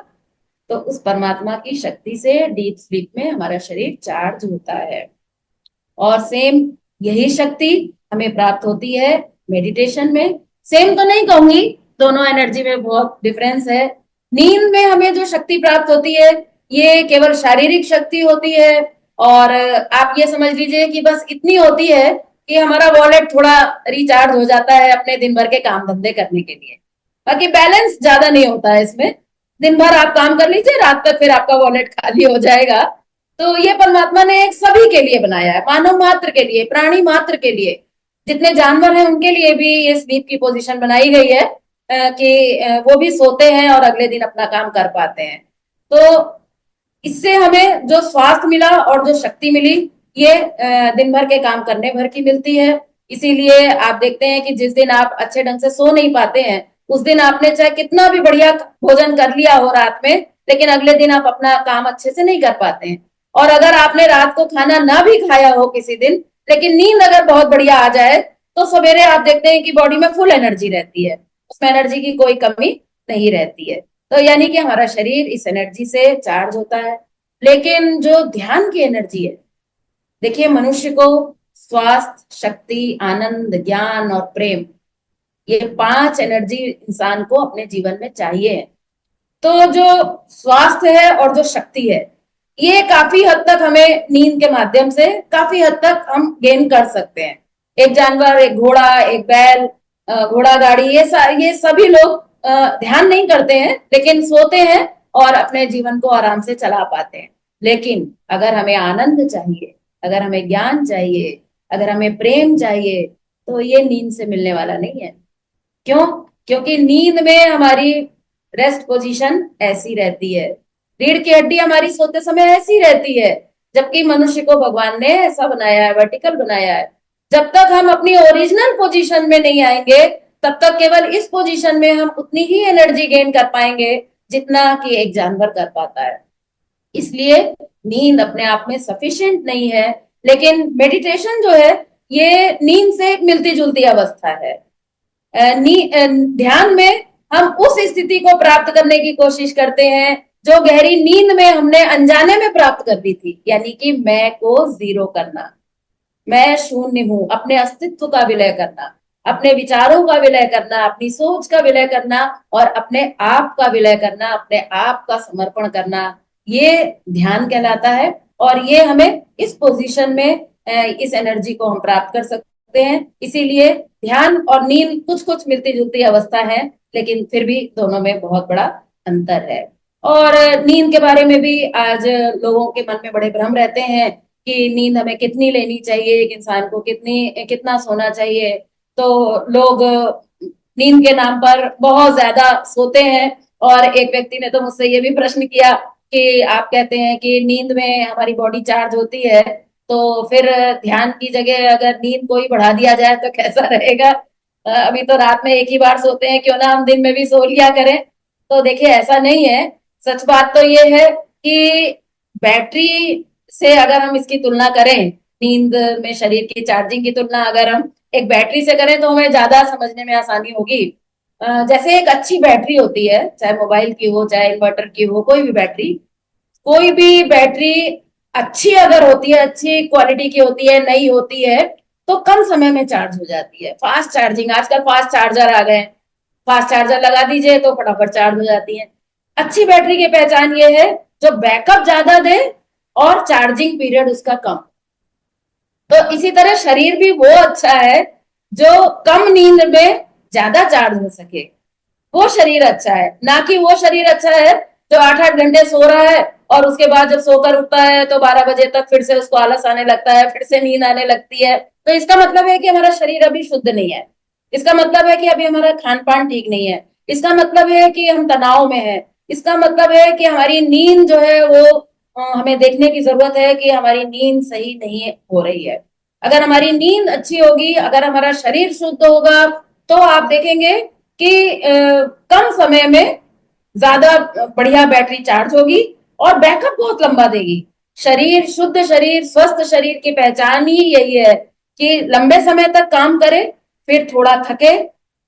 Speaker 1: तो उस परमात्मा की शक्ति से डीप स्लीप में हमारा शरीर चार्ज होता है। और सेम यही शक्ति हमें प्राप्त होती है मेडिटेशन में। सेम तो नहीं कहूंगी, दोनों एनर्जी में बहुत डिफरेंस है। नींद में हमें जो शक्ति प्राप्त होती है ये केवल शारीरिक शक्ति होती है। और आप ये समझ लीजिए कि बस इतनी होती है कि हमारा वॉलेट थोड़ा रिचार्ज हो जाता है अपने दिन भर के काम धंधे करने के लिए। बाकी बैलेंस ज्यादा नहीं होता है इसमें। दिन भर आप काम कर लीजिए, रात तक फिर आपका वॉलेट खाली हो जाएगा। तो ये परमात्मा ने एक सभी के लिए बनाया है, मानव मात्र के लिए, प्राणी मात्र के लिए। जितने जानवर हैं उनके लिए भी ये स्लीप की पोजीशन बनाई गई है कि वो भी सोते हैं और अगले दिन अपना काम कर पाते हैं। तो इससे हमें जो स्वास्थ्य मिला और जो शक्ति मिली ये दिन भर के काम करने भर की मिलती है। इसीलिए आप देखते हैं कि जिस दिन आप अच्छे ढंग से सो नहीं पाते हैं उस दिन आपने चाहे कितना भी बढ़िया भोजन कर लिया हो रात में, लेकिन अगले दिन आप अपना काम अच्छे से नहीं कर पाते हैं। और अगर आपने रात को खाना ना भी खाया हो किसी दिन, लेकिन नींद अगर बहुत बढ़िया आ जाए तो सवेरे आप देखते हैं कि बॉडी में फुल एनर्जी रहती है, उसमें एनर्जी की कोई कमी नहीं रहती है। तो यानी कि हमारा शरीर इस एनर्जी से चार्ज होता है। लेकिन जो ध्यान की एनर्जी है, देखिए मनुष्य को स्वास्थ्य, शक्ति, आनंद, ज्ञान और प्रेम, ये 5 एनर्जी इंसान को अपने जीवन में चाहिए। तो जो स्वास्थ्य है और जो शक्ति है ये काफी हद तक हमें नींद के माध्यम से काफी हद तक हम गेन कर सकते हैं। एक जानवर, एक घोड़ा, एक बैल, घोड़ा गाड़ी, ये सभी लोग ध्यान नहीं करते हैं लेकिन सोते हैं और अपने जीवन को आराम से चला पाते हैं। लेकिन अगर हमें आनंद चाहिए, अगर हमें ज्ञान चाहिए, अगर हमें प्रेम चाहिए तो ये नींद से मिलने वाला नहीं है। क्यों? क्योंकि नींद में हमारी रेस्ट पोजीशन ऐसी रहती है, रीढ़ की हड्डी हमारी सोते समय ऐसी रहती है, जबकि मनुष्य को भगवान ने ऐसा बनाया है, वर्टिकल बनाया है। जब तक हम अपनी ओरिजिनल पोजीशन में नहीं आएंगे तब तक केवल इस पोजीशन में हम उतनी ही एनर्जी गेन कर पाएंगे जितना कि एक जानवर कर पाता है। इसलिए नींद अपने आप में सफिशिएंट नहीं है। लेकिन मेडिटेशन जो है ये नींद से एक मिलती जुलती अवस्था है। ध्यान में हम उस स्थिति को प्राप्त करने की कोशिश करते हैं जो गहरी नींद में हमने अनजाने में प्राप्त कर ली थी, यानी कि मैं को जीरो करना। मैं शून्य हूं, अपने अस्तित्व का विलय करना, अपने विचारों का विलय करना, अपनी सोच का विलय करना और अपने आप का विलय करना, अपने आप का समर्पण करना, ये ध्यान कहलाता है। और ये हमें इस पोजीशन में इस एनर्जी को हम प्राप्त कर सकते हैं। इसीलिए ध्यान और नींद कुछ कुछ मिलती जुलती अवस्था है, लेकिन फिर भी दोनों में बहुत बड़ा अंतर है। और नींद के बारे में भी आज लोगों के मन में बड़े भ्रम रहते हैं कि नींद हमें कितनी लेनी चाहिए, एक इंसान को कितना सोना चाहिए। तो लोग नींद के नाम पर बहुत ज्यादा सोते हैं। और एक व्यक्ति ने तो मुझसे ये भी प्रश्न किया कि आप कहते हैं कि नींद में हमारी बॉडी चार्ज होती है, तो फिर ध्यान की जगह अगर नींद को ही बढ़ा दिया जाए तो कैसा रहेगा? अभी तो रात में एक ही बार सोते हैं, क्यों ना हम दिन में भी सो लिया करें। तो देखिए ऐसा नहीं है। सच बात तो ये है कि बैटरी से अगर हम इसकी तुलना करें, नींद में शरीर की चार्जिंग की तुलना अगर हम एक बैटरी से करें तो हमें ज्यादा समझने में आसानी होगी। जैसे एक अच्छी बैटरी होती है, चाहे मोबाइल की हो चाहे इन्वर्टर की हो, कोई भी बैटरी अच्छी अगर होती है, अच्छी क्वालिटी की होती है, नई होती है, तो कम समय में चार्ज हो जाती है। फास्ट चार्जिंग, आजकल फास्ट चार्जर आ गए हैं, फास्ट चार्जर लगा दीजिए तो फटाफट चार्ज हो जाती है। अच्छी बैटरी की पहचान ये है जो बैकअप ज्यादा दे और चार्जिंग पीरियड उसका कम। तो इसी तरह शरीर भी वो अच्छा है जो कम नींद में ज्यादा चार्ज हो सके, वो शरीर अच्छा है। ना कि वो शरीर अच्छा है जो 8-8 घंटे सो रहा है और उसके बाद जब सोकर उठता है तो 12 बजे तक फिर से उसको आलस आने लगता है, फिर से नींद आने लगती है। तो इसका मतलब है कि हमारा शरीर अभी शुद्ध नहीं है। इसका मतलब है कि अभी हमारा खान पान ठीक नहीं है। इसका मतलब है कि हम तनाव में है। इसका मतलब है कि हमारी नींद जो है वो हमें देखने की जरूरत है कि हमारी नींद सही नहीं हो रही है। अगर हमारी नींद अच्छी होगी, अगर हमारा शरीर शुद्ध होगा, तो आप देखेंगे कि कम समय में ज्यादा बढ़िया बैटरी चार्ज होगी और बैकअप बहुत लंबा देगी। शरीर शुद्ध शरीर, स्वस्थ शरीर की पहचान ही यही है कि लंबे समय तक काम करे, फिर थोड़ा थके,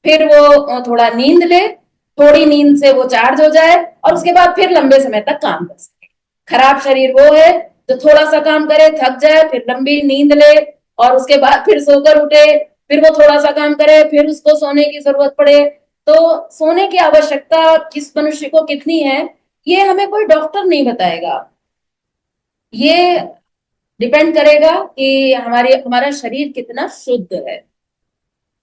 Speaker 1: फिर वो थोड़ा नींद ले, थोड़ी नींद से वो चार्ज हो जाए और उसके बाद फिर लंबे समय तक काम कर सके। खराब शरीर वो है जो थोड़ा सा काम करे, थक जाए, फिर लंबी नींद ले और उसके बाद फिर सोकर उठे, फिर वो थोड़ा सा काम करे, फिर उसको सोने की जरूरत पड़े। तो सोने की आवश्यकता किस मनुष्य को कितनी है, ये हमें कोई डॉक्टर नहीं बताएगा। ये डिपेंड करेगा कि हमारे हमारा शरीर कितना शुद्ध है।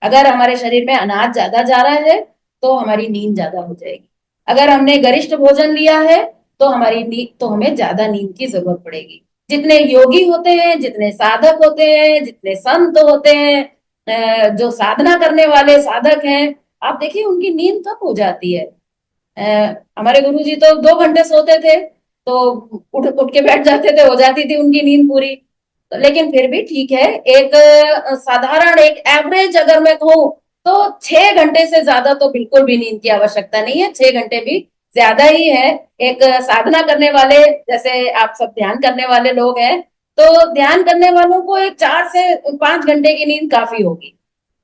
Speaker 1: अगर हमारे शरीर में अनाज ज्यादा जा रहा है तो हमारी नींद ज्यादा हो जाएगी। अगर हमने गरिष्ठ भोजन लिया है तो हमारी नींद तो हमें ज्यादा नींद की जरूरत पड़ेगी। जितने योगी होते हैं, जितने साधक होते हैं, जितने संत होते हैं, जो साधना करने वाले साधक हैं, आप देखिए उनकी नींद कब हो जाती है। हमारे गुरु जी तो 2 घंटे सोते थे, तो उठ उठ के बैठ जाते थे, हो जाती थी उनकी नींद पूरी। तो लेकिन फिर भी ठीक है, एक साधारण एक एवरेज अगर मैं कहूँ तो 6 घंटे से ज्यादा तो बिल्कुल भी नींद की आवश्यकता नहीं है। 6 घंटे भी ज्यादा ही है। एक साधना करने वाले, जैसे आप सब ध्यान करने वाले लोग हैं, तो ध्यान करने वालों को एक 4 से 5 घंटे की नींद काफी होगी।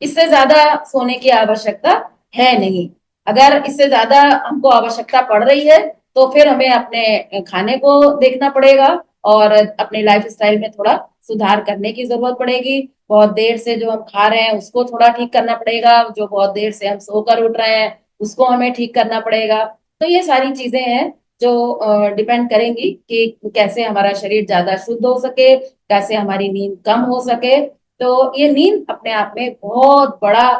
Speaker 1: इससे ज्यादा सोने की आवश्यकता है नहीं। अगर इससे ज्यादा हमको आवश्यकता पड़ रही है तो फिर हमें अपने खाने को देखना पड़ेगा और अपने लाइफ स्टाइल में थोड़ा सुधार करने की जरूरत पड़ेगी। बहुत देर से जो हम खा रहे हैं उसको थोड़ा ठीक करना पड़ेगा, जो बहुत देर से हम सोकर उठ रहे हैं उसको हमें ठीक करना पड़ेगा। तो ये सारी चीजें हैं जो डिपेंड करेंगी कि कैसे हमारा शरीर ज्यादा शुद्ध हो सके, कैसे हमारी नींद कम हो सके। तो ये नींद अपने आप में बहुत बड़ा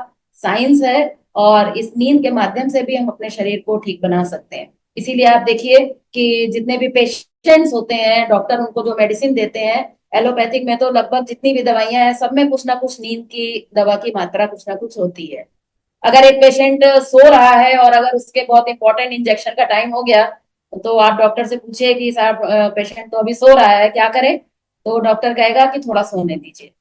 Speaker 1: साइंस है और इस नींद के माध्यम से भी हम अपने शरीर को ठीक बना सकते हैं। इसीलिए आप देखिए कि जितने भी पेशेंट्स होते हैं, डॉक्टर उनको जो मेडिसिन देते हैं, एलोपैथिक में तो लगभग जितनी भी दवाइयां हैं सब में कुछ ना कुछ नींद की दवा की मात्रा कुछ ना कुछ होती है। अगर एक पेशेंट सो रहा है और अगर उसके बहुत इंपॉर्टेंट इंजेक्शन का टाइम हो गया, तो आप डॉक्टर से पूछिए कि साहब पेशेंट तो अभी सो रहा है, क्या करें? तो डॉक्टर कहेगा कि थोड़ा सोने दीजिए,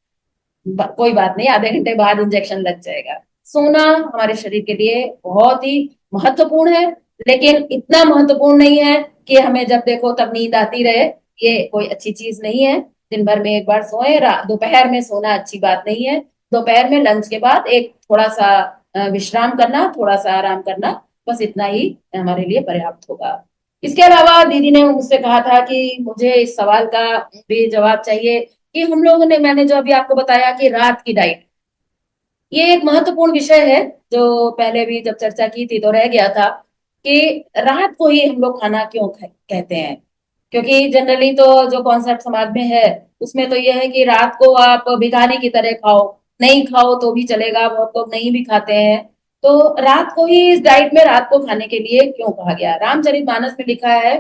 Speaker 1: कोई बात नहीं, आधे घंटे बाद इंजेक्शन लग जाएगा। सोना हमारे शरीर के लिए बहुत ही महत्वपूर्ण है, लेकिन इतना महत्वपूर्ण नहीं है कि हमें जब देखो तब नींद आती रहे। ये कोई अच्छी चीज नहीं है। दिन भर में एक बार सोए, दोपहर में सोना अच्छी बात नहीं है। दोपहर में लंच के बाद एक थोड़ा सा विश्राम करना, थोड़ा सा आराम करना, बस इतना ही हमारे लिए पर्याप्त होगा। इसके अलावा दीदी ने मुझसे कहा था कि मुझे इस सवाल का भी जवाब चाहिए कि हम लोगों ने, मैंने जो अभी आपको बताया कि रात की डाइट, ये एक महत्वपूर्ण विषय है जो पहले भी जब चर्चा की थी तो रह गया था कि रात को ही हम लोग खाना क्यों कहते हैं। क्योंकि जनरली तो जो कॉन्सेप्ट समाज में है उसमें तो यह है कि रात को आप भिखारी की तरह खाओ, नहीं खाओ तो भी चलेगा, बहुत लोग नहीं भी खाते हैं। तो रात को ही इस डाइट में रात को खाने के लिए क्यों कहा गया? रामचरितमानस में लिखा है,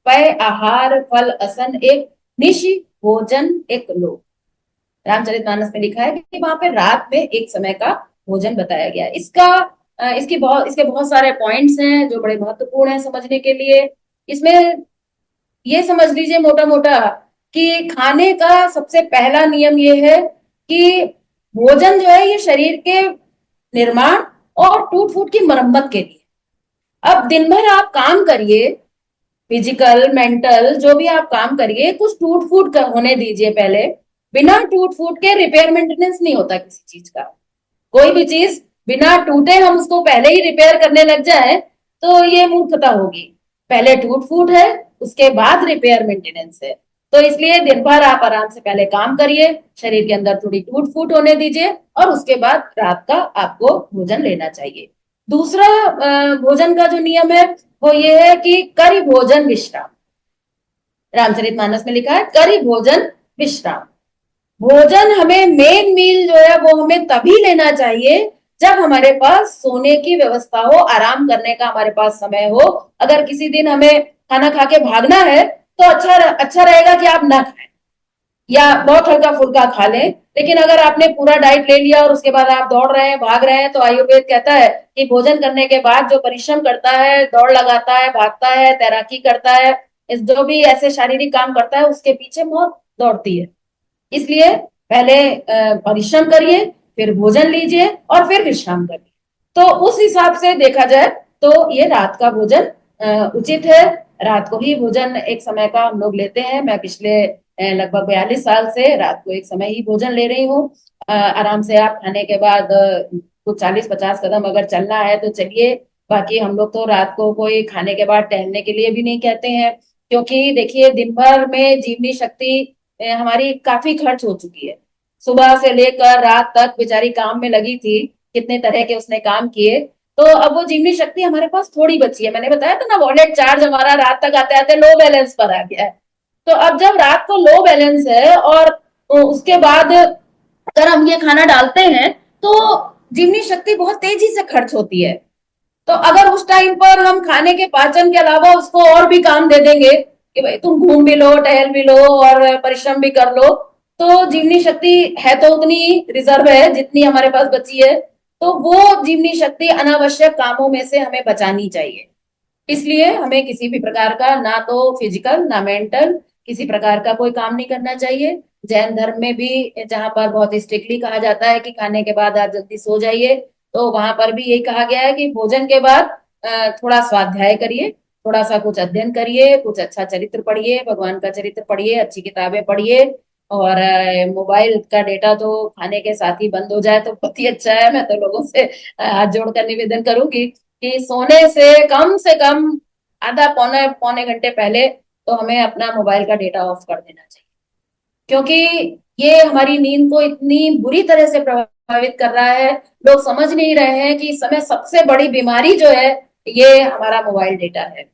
Speaker 1: पय आहार फल असन एक, निशि भोजन एक लो। रामचरितमानस में लिखा है कि वहां पे रात में एक समय का भोजन बताया गया है। इसके बहुत सारे पॉइंट्स हैं जो बड़े महत्वपूर्ण हैं समझने के लिए। इसमें ये समझ लीजिए मोटा मोटा कि खाने का सबसे पहला नियम ये है कि भोजन जो है ये शरीर के निर्माण और टूट फूट की मरम्मत के लिए। अब दिन भर आप काम करिए, फिजिकल मेंटल जो भी आप काम करिए, कुछ टूट फूट होने दीजिए पहले। बिना टूट फूट के रिपेयर मेंटेनेंस नहीं होता किसी चीज का। कोई भी चीज बिना टूटे हम उसको पहले ही रिपेयर करने लग जाए तो ये मूर्खता होगी। पहले टूट फूट है, उसके बाद रिपेयर मेंटेनेंस है। तो इसलिए दिन भर आप आराम से पहले काम करिए, शरीर के अंदर थोड़ी टूट फूट होने दीजिए, और उसके बाद रात का आपको भोजन लेना चाहिए। दूसरा भोजन का जो नियम है वो ये है कि करी भोजन विश्राम। रामचरितमानस में लिखा है करी भोजन विश्राम। भोजन हमें मेन मील जो है वो हमें तभी लेना चाहिए जब हमारे पास सोने की व्यवस्था हो, आराम करने का हमारे पास समय हो। अगर किसी दिन हमें खाना खा के भागना है तो अच्छा रहेगा कि आप ना खाएं या बहुत हल्का फुल्का खा लें। लेकिन अगर आपने पूरा डाइट ले लिया और उसके बाद आप दौड़ रहे हैं, भाग रहे हैं, तो आयुर्वेद कहता है कि भोजन करने के बाद जो परिश्रम करता है, दौड़ लगाता है, भागता है, तैराकी करता है, इस जो भी ऐसे शारीरिक काम करता है, उसके पीछे मौत दौड़ती है। इसलिए पहले परिश्रम करिए, फिर भोजन लीजिए और फिर विश्राम करिए। तो उस हिसाब से देखा जाए तो ये रात का भोजन उचित है। रात को ही भोजन एक समय का हम लोग लेते हैं। मैं पिछले लगभग 42 साल से रात को एक समय ही भोजन ले रही हूँ। आराम से आप खाने के बाद कुछ 40-50 कदम अगर चलना है तो चलिए। बाकी हम लोग तो रात को कोई खाने के बाद टहलने के लिए भी नहीं कहते हैं, क्योंकि देखिए दिन भर में जीवनी शक्ति हमारी काफी खर्च हो चुकी है। सुबह से लेकर रात तक बेचारी काम में लगी थी, कितने तरह के उसने काम किए। तो अब वो जीवनी शक्ति हमारे पास थोड़ी बची है। मैंने बताया था ना, वॉलेट चार्ज हमारा रात तक आते आते लो बैलेंस पर आ गया है। तो अब जब रात को लो बैलेंस है और उसके बाद अगर हम ये खाना डालते हैं तो जीवनी शक्ति बहुत तेजी से खर्च होती है। तो अगर उस टाइम पर हम खाने के पाचन के अलावा उसको और भी काम दे देंगे कि भाई तुम घूम भी लो, टहल भी लो और परिश्रम भी कर लो, तो जीवनी शक्ति है तो उतनी रिजर्व है जितनी हमारे पास बची है। तो वो जीवनी शक्ति अनावश्यक कामों में से हमें बचानी चाहिए। इसलिए हमें किसी भी प्रकार का ना तो फिजिकल ना मेंटल किसी प्रकार का कोई काम नहीं करना चाहिए। जैन धर्म में भी जहां पर बहुत स्ट्रिक्टली कहा जाता है कि खाने के बाद आप जल्दी सो जाइए, तो वहां पर भी यही कहा गया है कि भोजन के बाद थोड़ा स्वाध्याय करिए, थोड़ा सा कुछ अध्ययन करिए, कुछ अच्छा चरित्र पढ़िए, भगवान का चरित्र पढ़िए, अच्छी किताबें पढ़िए। और मोबाइल का डेटा तो खाने के साथ ही बंद हो जाए तो बहुत ही अच्छा है। मैं तो लोगों से हाथ जोड़कर निवेदन करूंगी कि सोने से कम आधा पौने पौने घंटे पहले तो हमें अपना मोबाइल का डेटा ऑफ कर देना चाहिए। क्योंकि ये हमारी नींद को इतनी बुरी तरह से प्रभावित कर रहा है। लोग समझ नहीं रहे हैं कि इस समय सबसे बड़ी बीमारी जो है ये हमारा मोबाइल डेटा है,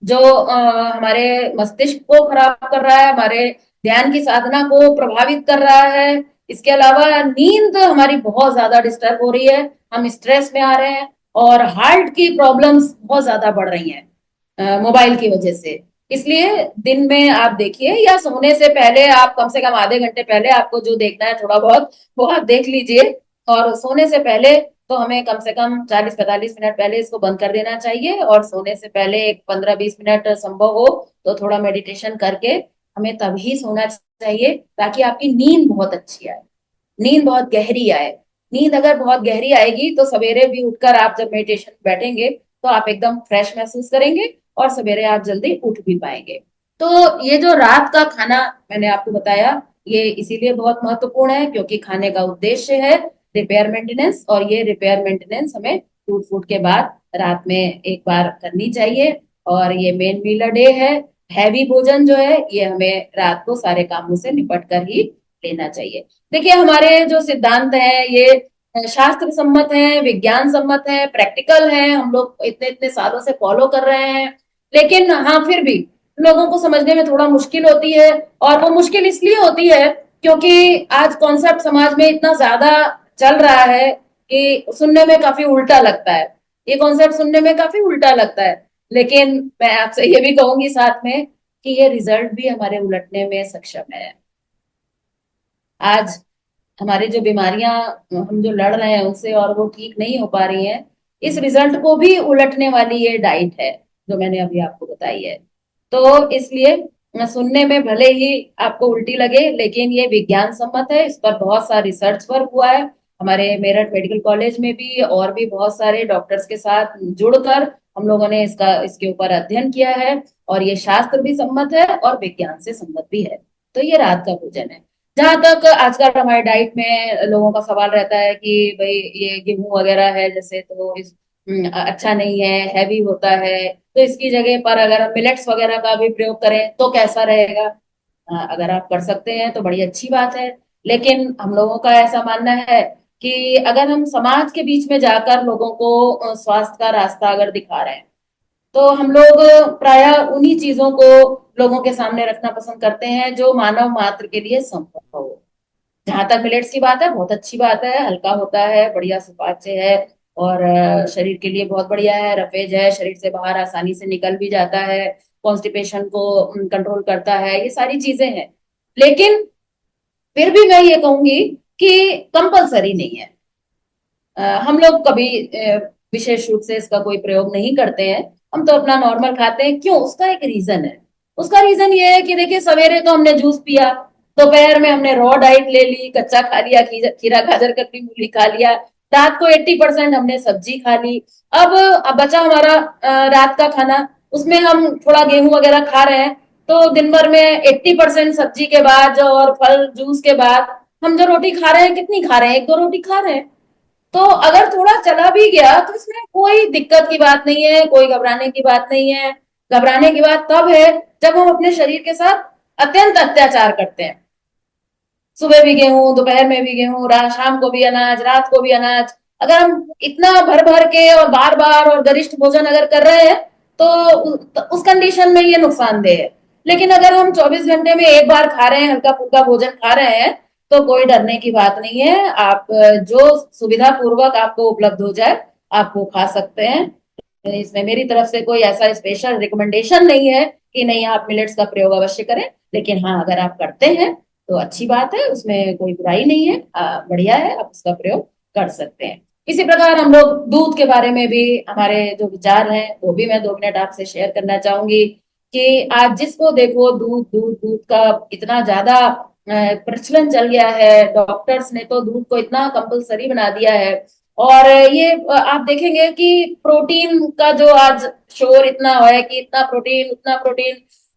Speaker 1: जो हमारे मस्तिष्क को खराब कर रहा है, हमारे ध्यान की साधना को प्रभावित कर रहा है। इसके अलावा नींद हमारी बहुत ज्यादा डिस्टर्ब हो रही है, हम स्ट्रेस में आ रहे हैं और हार्ट की प्रॉब्लम्स बहुत ज्यादा बढ़ रही हैं मोबाइल की वजह से। इसलिए दिन में आप देखिए या सोने से पहले आप कम से कम आधे घंटे पहले आपको जो देखना है थोड़ा बहुत वो आप देख लीजिए। और सोने से पहले तो हमें कम से कम 40-45 मिनट पहले इसको बंद कर देना चाहिए, और सोने से पहले एक 15-20 मिनट संभव हो तो थोड़ा मेडिटेशन करके हमें तभी सोना चाहिए, ताकि आपकी नींद बहुत अच्छी आए, नींद बहुत गहरी आए। नींद अगर बहुत गहरी आएगी तो सवेरे भी उठकर आप जब मेडिटेशन बैठेंगे तो आप एकदम फ्रेश महसूस करेंगे और सवेरे आप जल्दी उठ भी पाएंगे। तो ये जो रात का खाना मैंने आपको बताया, ये इसीलिए बहुत महत्वपूर्ण है क्योंकि खाने का उद्देश्य है रिपेयर मेंटेनेंस, और ये रिपेयर मेंटेनेंस हमें टूट फूट के बाद रात में एक बार करनी चाहिए। और ये मेन मील डे है। हैवी भोजन जो है ये हमें रात को सारे कामों से निपट कर ही लेना चाहिए। देखिए हमारे जो सिद्धांत हैं ये शास्त्र सम्मत है, विज्ञान सम्मत है, प्रैक्टिकल है, हम लोग इतने इतने सालों से फॉलो कर रहे हैं। लेकिन हाँ फिर भी लोगों को समझने में थोड़ा मुश्किल होती है। और वो मुश्किल इसलिए होती है क्योंकि आज कॉन्सेप्ट समाज में इतना ज्यादा चल रहा है कि सुनने में काफी उल्टा लगता है। ये कॉन्सेप्ट सुनने में काफी उल्टा लगता है, लेकिन मैं आपसे ये भी कहूंगी साथ में कि ये रिजल्ट भी हमारे उलटने में सक्षम है। आज हमारी जो बीमारियां हम जो लड़ रहे हैं उनसे और वो ठीक नहीं हो पा रही हैं, इस रिजल्ट को भी उलटने वाली ये डाइट है जो मैंने अभी आपको बताई है। तो इसलिए सुनने में भले ही आपको उल्टी लगे लेकिन ये विज्ञान सम्मत है, इस पर बहुत सारा रिसर्च वर्क हुआ है हमारे मेरठ मेडिकल कॉलेज में भी, और भी बहुत सारे डॉक्टर्स के साथ जुड़कर हम लोगों ने इसके ऊपर अध्ययन किया है, और ये शास्त्र भी सम्मत है और विज्ञान से सम्मत भी है। तो ये रात का भोजन है। जहां तक आजकल हमारे डाइट में लोगों का सवाल रहता है कि भाई ये गेहूं वगैरह है जैसे, तो अच्छा नहीं है, हैवी होता है, तो इसकी जगह पर अगर हम मिलेट्स वगैरह का भी प्रयोग करें तो कैसा रहेगा? अगर आप कर सकते हैं तो बड़ी अच्छी बात है। लेकिन हम लोगों का ऐसा मानना है कि अगर हम समाज के बीच में जाकर लोगों को स्वास्थ्य का रास्ता अगर दिखा रहे हैं, तो हम लोग प्रायः उन्हीं चीजों को लोगों के सामने रखना पसंद करते हैं जो मानव मात्र के लिए संभव हो। जहां तक मिलेट्स की बात है, बहुत अच्छी बात है, हल्का होता है, बढ़िया सुपाच्य है, और शरीर के लिए बहुत बढ़िया है, रफेज है, शरीर से बाहर आसानी से निकल भी जाता है, कॉन्स्टिपेशन को कंट्रोल करता है, ये सारी चीजें हैं। लेकिन फिर भी मैं ये कहूंगी कि कंपलसरी नहीं है। हम लोग कभी विशेष रूप से इसका कोई प्रयोग नहीं करते हैं। हम तो अपना नॉर्मल खाते हैं। क्यों? उसका एक रीजन है। उसका रीजन ये है कि देखिए, सवेरे तो हमने जूस पिया, दोपहर में हमने रॉ डाइट ले ली, कच्चा खा लिया, खीरा गाजर ककड़ी मूली खा लिया, रात को 80% हमने सब्जी खा ली। अब बचा हमारा रात का खाना, उसमें हम थोड़ा गेहूं वगैरह खा रहे हैं। तो दिन भर में 80% सब्जी के बाद और फल जूस के बाद हम जो रोटी खा रहे हैं, कितनी खा रहे हैं? एक दो रोटी खा रहे हैं। तो अगर थोड़ा चला भी गया तो इसमें कोई दिक्कत की बात नहीं है, कोई घबराने की बात नहीं है। घबराने की बात तब है जब हम अपने शरीर के साथ अत्यंत अत्याचार करते हैं। सुबह भी गेहूं, दोपहर में भी गेहूं, रात शाम को भी अनाज, रात को भी अनाज। अगर हम इतना भर भर के और बार बार और गरिष्ठ भोजन अगर कर रहे हैं, तो उस कंडीशन में ये नुकसानदेह है। लेकिन अगर हम 24 घंटे में एक बार खा रहे हैं, हल्का फुल्का भोजन खा रहे हैं, तो कोई डरने की बात नहीं है। आप जो सुविधा पूर्वक आपको उपलब्ध हो जाए, आप वो खा सकते हैं। इसमें मेरी तरफ से कोई ऐसा स्पेशल रिकमेंडेशन नहीं है कि नहीं आप मिलेट्स का प्रयोग अवश्य करें। लेकिन हाँ, अगर आप करते हैं तो अच्छी बात है, उसमें कोई बुराई नहीं है, बढ़िया है, आप उसका प्रयोग कर सकते हैं। इसी प्रकार हम लोग दूध के बारे में भी हमारे जो विचार हैं वो भी मैं 2 मिनट आपसे शेयर करना चाहूंगी। कि आज जिसको देखो दूध दूध दूध का इतना ज्यादा प्रचलन चल गया है। डॉक्टर्स ने तो दूध को इतना कंपलसरी बना दिया है। और ये आप देखेंगे कि प्रोटीन का जो आज शोर इतना है कि इतना प्रोटीन उतना प्रोटीन,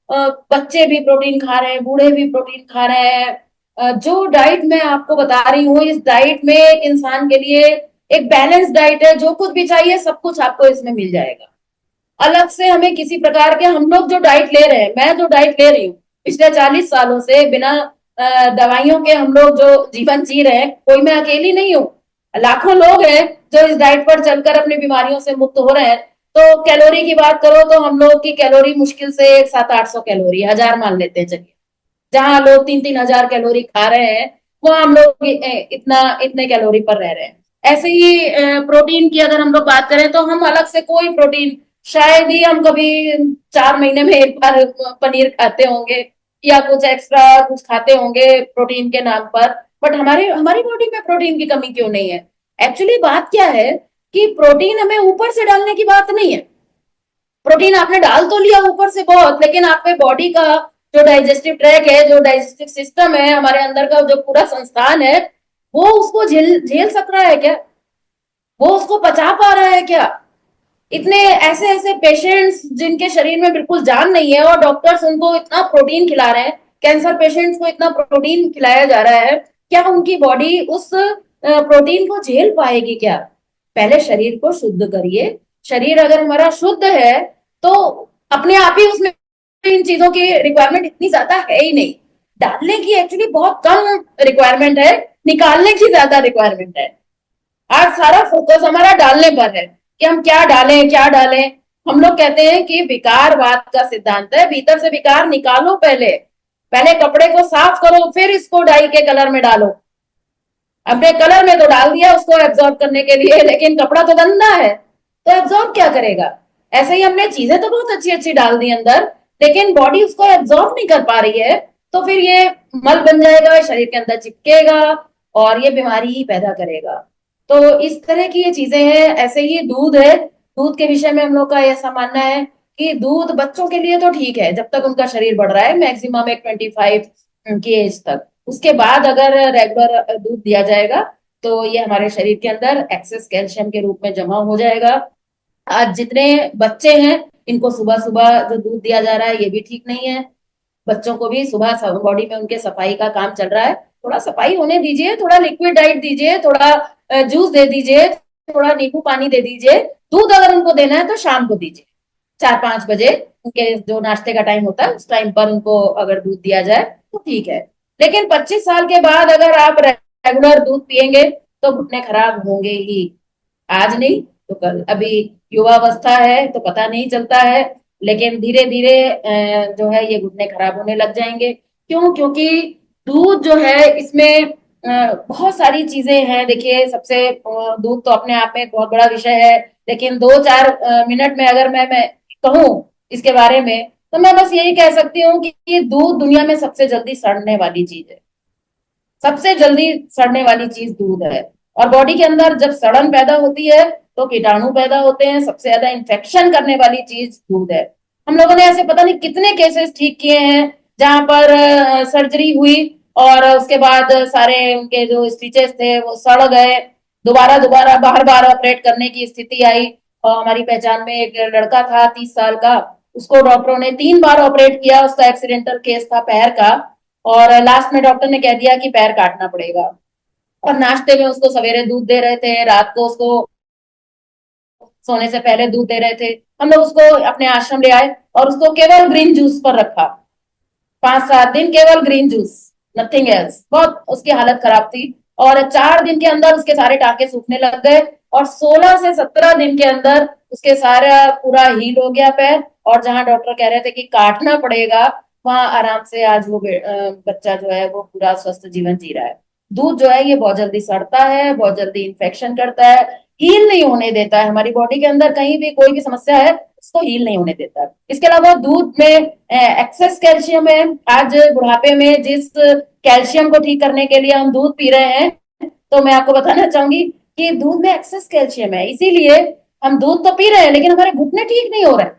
Speaker 1: बच्चे भी प्रोटीन खा रहे हैं, बूढ़े भी प्रोटीन खा रहे हैं। जो डाइट मैं आपको बता रही हूँ, इस डाइट में एक इंसान के लिए एक बैलेंस डाइट है। जो कुछ भी चाहिए सब कुछ आपको इसमें मिल जाएगा। अलग से हमें किसी प्रकार के, हम लोग जो डाइट ले रहे हैं, मैं जो डाइट ले रही हूँ पिछले 40 सालों से बिना दवाइयों के हम लोग जो जीवन जी रहे हैं, कोई मैं अकेली नहीं हूँ। लाखों लोग हैं जो इस डाइट पर चलकर अपनी बीमारियों से मुक्त हो रहे हैं। तो कैलोरी की बात करो तो हम लोग की कैलोरी मुश्किल से 700-800 कैलोरी, 1000 मान लेते हैं चलिए। जहां लोग 3-3 हजार कैलोरी खा रहे हैं, वो हम लोग इतना इतने कैलोरी पर रह रहे हैं। ऐसे ही प्रोटीन की अगर हम लोग बात करें तो हम अलग से कोई प्रोटीन, शायद ही हम कभी 4 महीने में एक बार पनीर खाते होंगे, या कुछ एक्स्ट्रा कुछ खाते होंगे प्रोटीन के नाम पर। बट हमारे हमारी बॉडी में प्रोटीन की कमी क्यों नहीं है? एक्चुअली बात क्या है कि प्रोटीन हमें ऊपर से डालने की बात नहीं है। प्रोटीन आपने डाल तो लिया ऊपर से बहुत, लेकिन आपके बॉडी का जो डाइजेस्टिव ट्रैक है, जो डाइजेस्टिव सिस्टम है, हमारे अंदर का जो पूरा संस्थान है, वो उसको झेल झेल सक रहा है क्या? वो उसको पचा पा रहा है क्या? इतने ऐसे ऐसे पेशेंट्स जिनके शरीर में बिल्कुल जान नहीं है, और डॉक्टर्स उनको इतना प्रोटीन खिला रहे हैं, कैंसर पेशेंट्स को इतना प्रोटीन खिलाया जा रहा है, क्या उनकी बॉडी उस प्रोटीन को झेल पाएगी क्या? पहले शरीर को शुद्ध करिए। शरीर अगर हमारा शुद्ध है तो अपने आप ही उसमें इन चीजों की रिक्वायरमेंट इतनी ज्यादा है ही नहीं। डालने की एक्चुअली बहुत कम रिक्वायरमेंट है, निकालने की ज्यादा रिक्वायरमेंट है। आज सारा फोकस हमारा डालने पर है कि हम क्या डालें क्या डालें। हम लोग कहते हैं कि विकारवाद का सिद्धांत है, भीतर से विकार निकालो। पहले पहले कपड़े को साफ करो, फिर इसको डाई के कलर में डालो। अपने कलर में तो डाल दिया उसको एब्जॉर्ब करने के लिए, लेकिन कपड़ा तो गंदा है, तो एब्जॉर्ब क्या करेगा? ऐसे ही हमने चीजें तो बहुत अच्छी अच्छी डाल दी अंदर, लेकिन बॉडी उसको एब्जॉर्ब नहीं कर पा रही है। तो फिर ये मल बन जाएगा, शरीर के अंदर चिपकेगा, और ये बीमारी ही पैदा करेगा। तो इस तरह की ये चीजें हैं। ऐसे ही दूध है, दूध के विषय में हम लोग का ऐसा मानना है कि दूध बच्चों के लिए तो ठीक है, जब तक उनका शरीर बढ़ रहा है, मैक्सिमम एक 25 की एज तक। उसके बाद अगर रेगुलर दूध दिया जाएगा तो ये हमारे शरीर के अंदर एक्सेस कैल्शियम के रूप में जमा हो जाएगा, आज जितने बच्चे हैं, इनको सुबह सुबह जो दूध दिया जा रहा है ये भी ठीक नहीं है। बच्चों को भी सुबह बॉडी में उनके सफाई का काम चल रहा है, थोड़ा सफाई होने दीजिए, थोड़ा लिक्विड डाइट दीजिए, थोड़ा जूस दे दीजिए, थोड़ा नींबू पानी दे दीजिए। दूध अगर उनको देना है तो शाम को दीजिए, 4-5 बजे उनके जो नाश्ते का टाइम होता है उस टाइम पर उनको अगर दूध दिया जाए तो ठीक है। लेकिन 25 साल के बाद अगर आप रेगुलर दूध पियेंगे तो घुटने खराब होंगे ही, आज नहीं तो कल। अभी युवावस्था है तो पता नहीं चलता है, लेकिन धीरे धीरे जो है ये घुटने खराब होने लग जाएंगे। क्यों? क्योंकि दूध जो है इसमें बहुत सारी चीजें हैं। देखिए, सबसे दूध तो अपने आप में एक बहुत बड़ा विषय है, लेकिन 2-4 मिनट में अगर मैं कहूँ इसके बारे में, तो मैं बस यही कह सकती हूँ कि ये दूध दुनिया में सबसे जल्दी सड़ने वाली चीज है। सबसे जल्दी सड़ने वाली चीज दूध है। और बॉडी के अंदर जब सड़न पैदा होती है तो कीटाणु पैदा होते हैं। सबसे ज्यादा इंफेक्शन करने वाली चीज दूध है। हम लोगों ने ऐसे पता नहीं कितने केसेस ठीक किए हैं जहां पर सर्जरी हुई और उसके बाद सारे उनके जो स्टिचेस थे वो सड़ गए, दोबारा दोबारा बार बार ऑपरेट करने की स्थिति आई। और हमारी पहचान में एक लड़का था 30 साल का, उसको डॉक्टरों ने 3 बार ऑपरेट किया, उसका एक्सीडेंटल केस था पैर का। और लास्ट में डॉक्टर ने कह दिया कि पैर काटना पड़ेगा। और नाश्ते में उसको सवेरे दूध दे रहे थे, रात को उसको सोने से पहले दूध दे रहे थे। हम लोग उसको अपने आश्रम ले आए और उसको केवल ग्रीन जूस पर रखा, 5-7 दिन केवल ग्रीन जूस, नथिंग एल्स। बहुत उसकी हालत खराब थी। और 4 दिन के अंदर उसके सारे टाके सूखने लग गए और 16 से 17 दिन के अंदर उसके सारा पूरा हील हो गया पैर। और जहां डॉक्टर कह रहे थे कि काटना पड़ेगा, वहां आराम से आज वो बच्चा जो है वो पूरा स्वस्थ जीवन जी रहा है। दूध जो है ये बहुत जल्दी सड़ता है, बहुत जल्दी इंफेक्शन करता है, हील नहीं होने देता है। हमारी बॉडी के अंदर कहीं भी कोई भी समस्या है उसको हील नहीं होने देता है। इसके अलावा दूध में एक्सेस कैल्शियम है। आज बुढ़ापे में जिस कैल्शियम को ठीक करने के लिए हम दूध पी रहे हैं, तो मैं आपको बताना चाहूंगी कि दूध में एक्सेस कैल्शियम है, इसीलिए हम दूध तो पी रहे हैं लेकिन हमारे घुटने ठीक नहीं हो रहे हैं।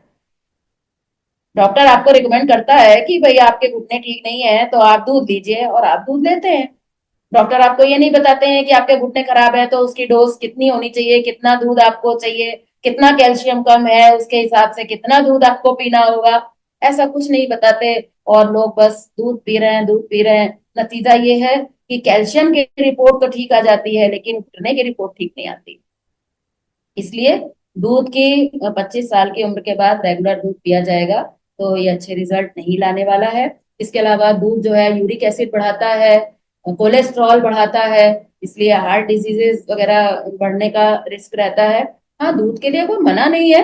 Speaker 1: डॉक्टर आपको रिकमेंड करता है कि भाई आपके घुटने ठीक नहीं है तो आप दूध लीजिए, और आप दूध लेते हैं। डॉक्टर आपको ये नहीं बताते हैं कि आपके घुटने खराब है तो उसकी डोज कितनी होनी चाहिए, कितना दूध आपको चाहिए, कितना कैल्शियम कम है उसके हिसाब से कितना दूध आपको पीना होगा। ऐसा कुछ नहीं बताते। और लोग बस दूध पी रहे हैं, दूध पी रहे हैं। नतीजा ये है कि कैल्शियम की रिपोर्ट तो ठीक आ जाती है लेकिन घुटने की रिपोर्ट ठीक नहीं आती। इसलिए दूध की 25 साल की उम्र के बाद रेगुलर दूध पिया जाएगा तो ये अच्छे रिजल्ट नहीं लाने वाला है। इसके अलावा दूध जो है यूरिक एसिड बढ़ाता है, कोलेस्ट्रॉल बढ़ाता है, इसलिए हार्ट डिजीजेस वगैरह बढ़ने का रिस्क रहता है। हाँ, दूध के लिए कोई मना नहीं है,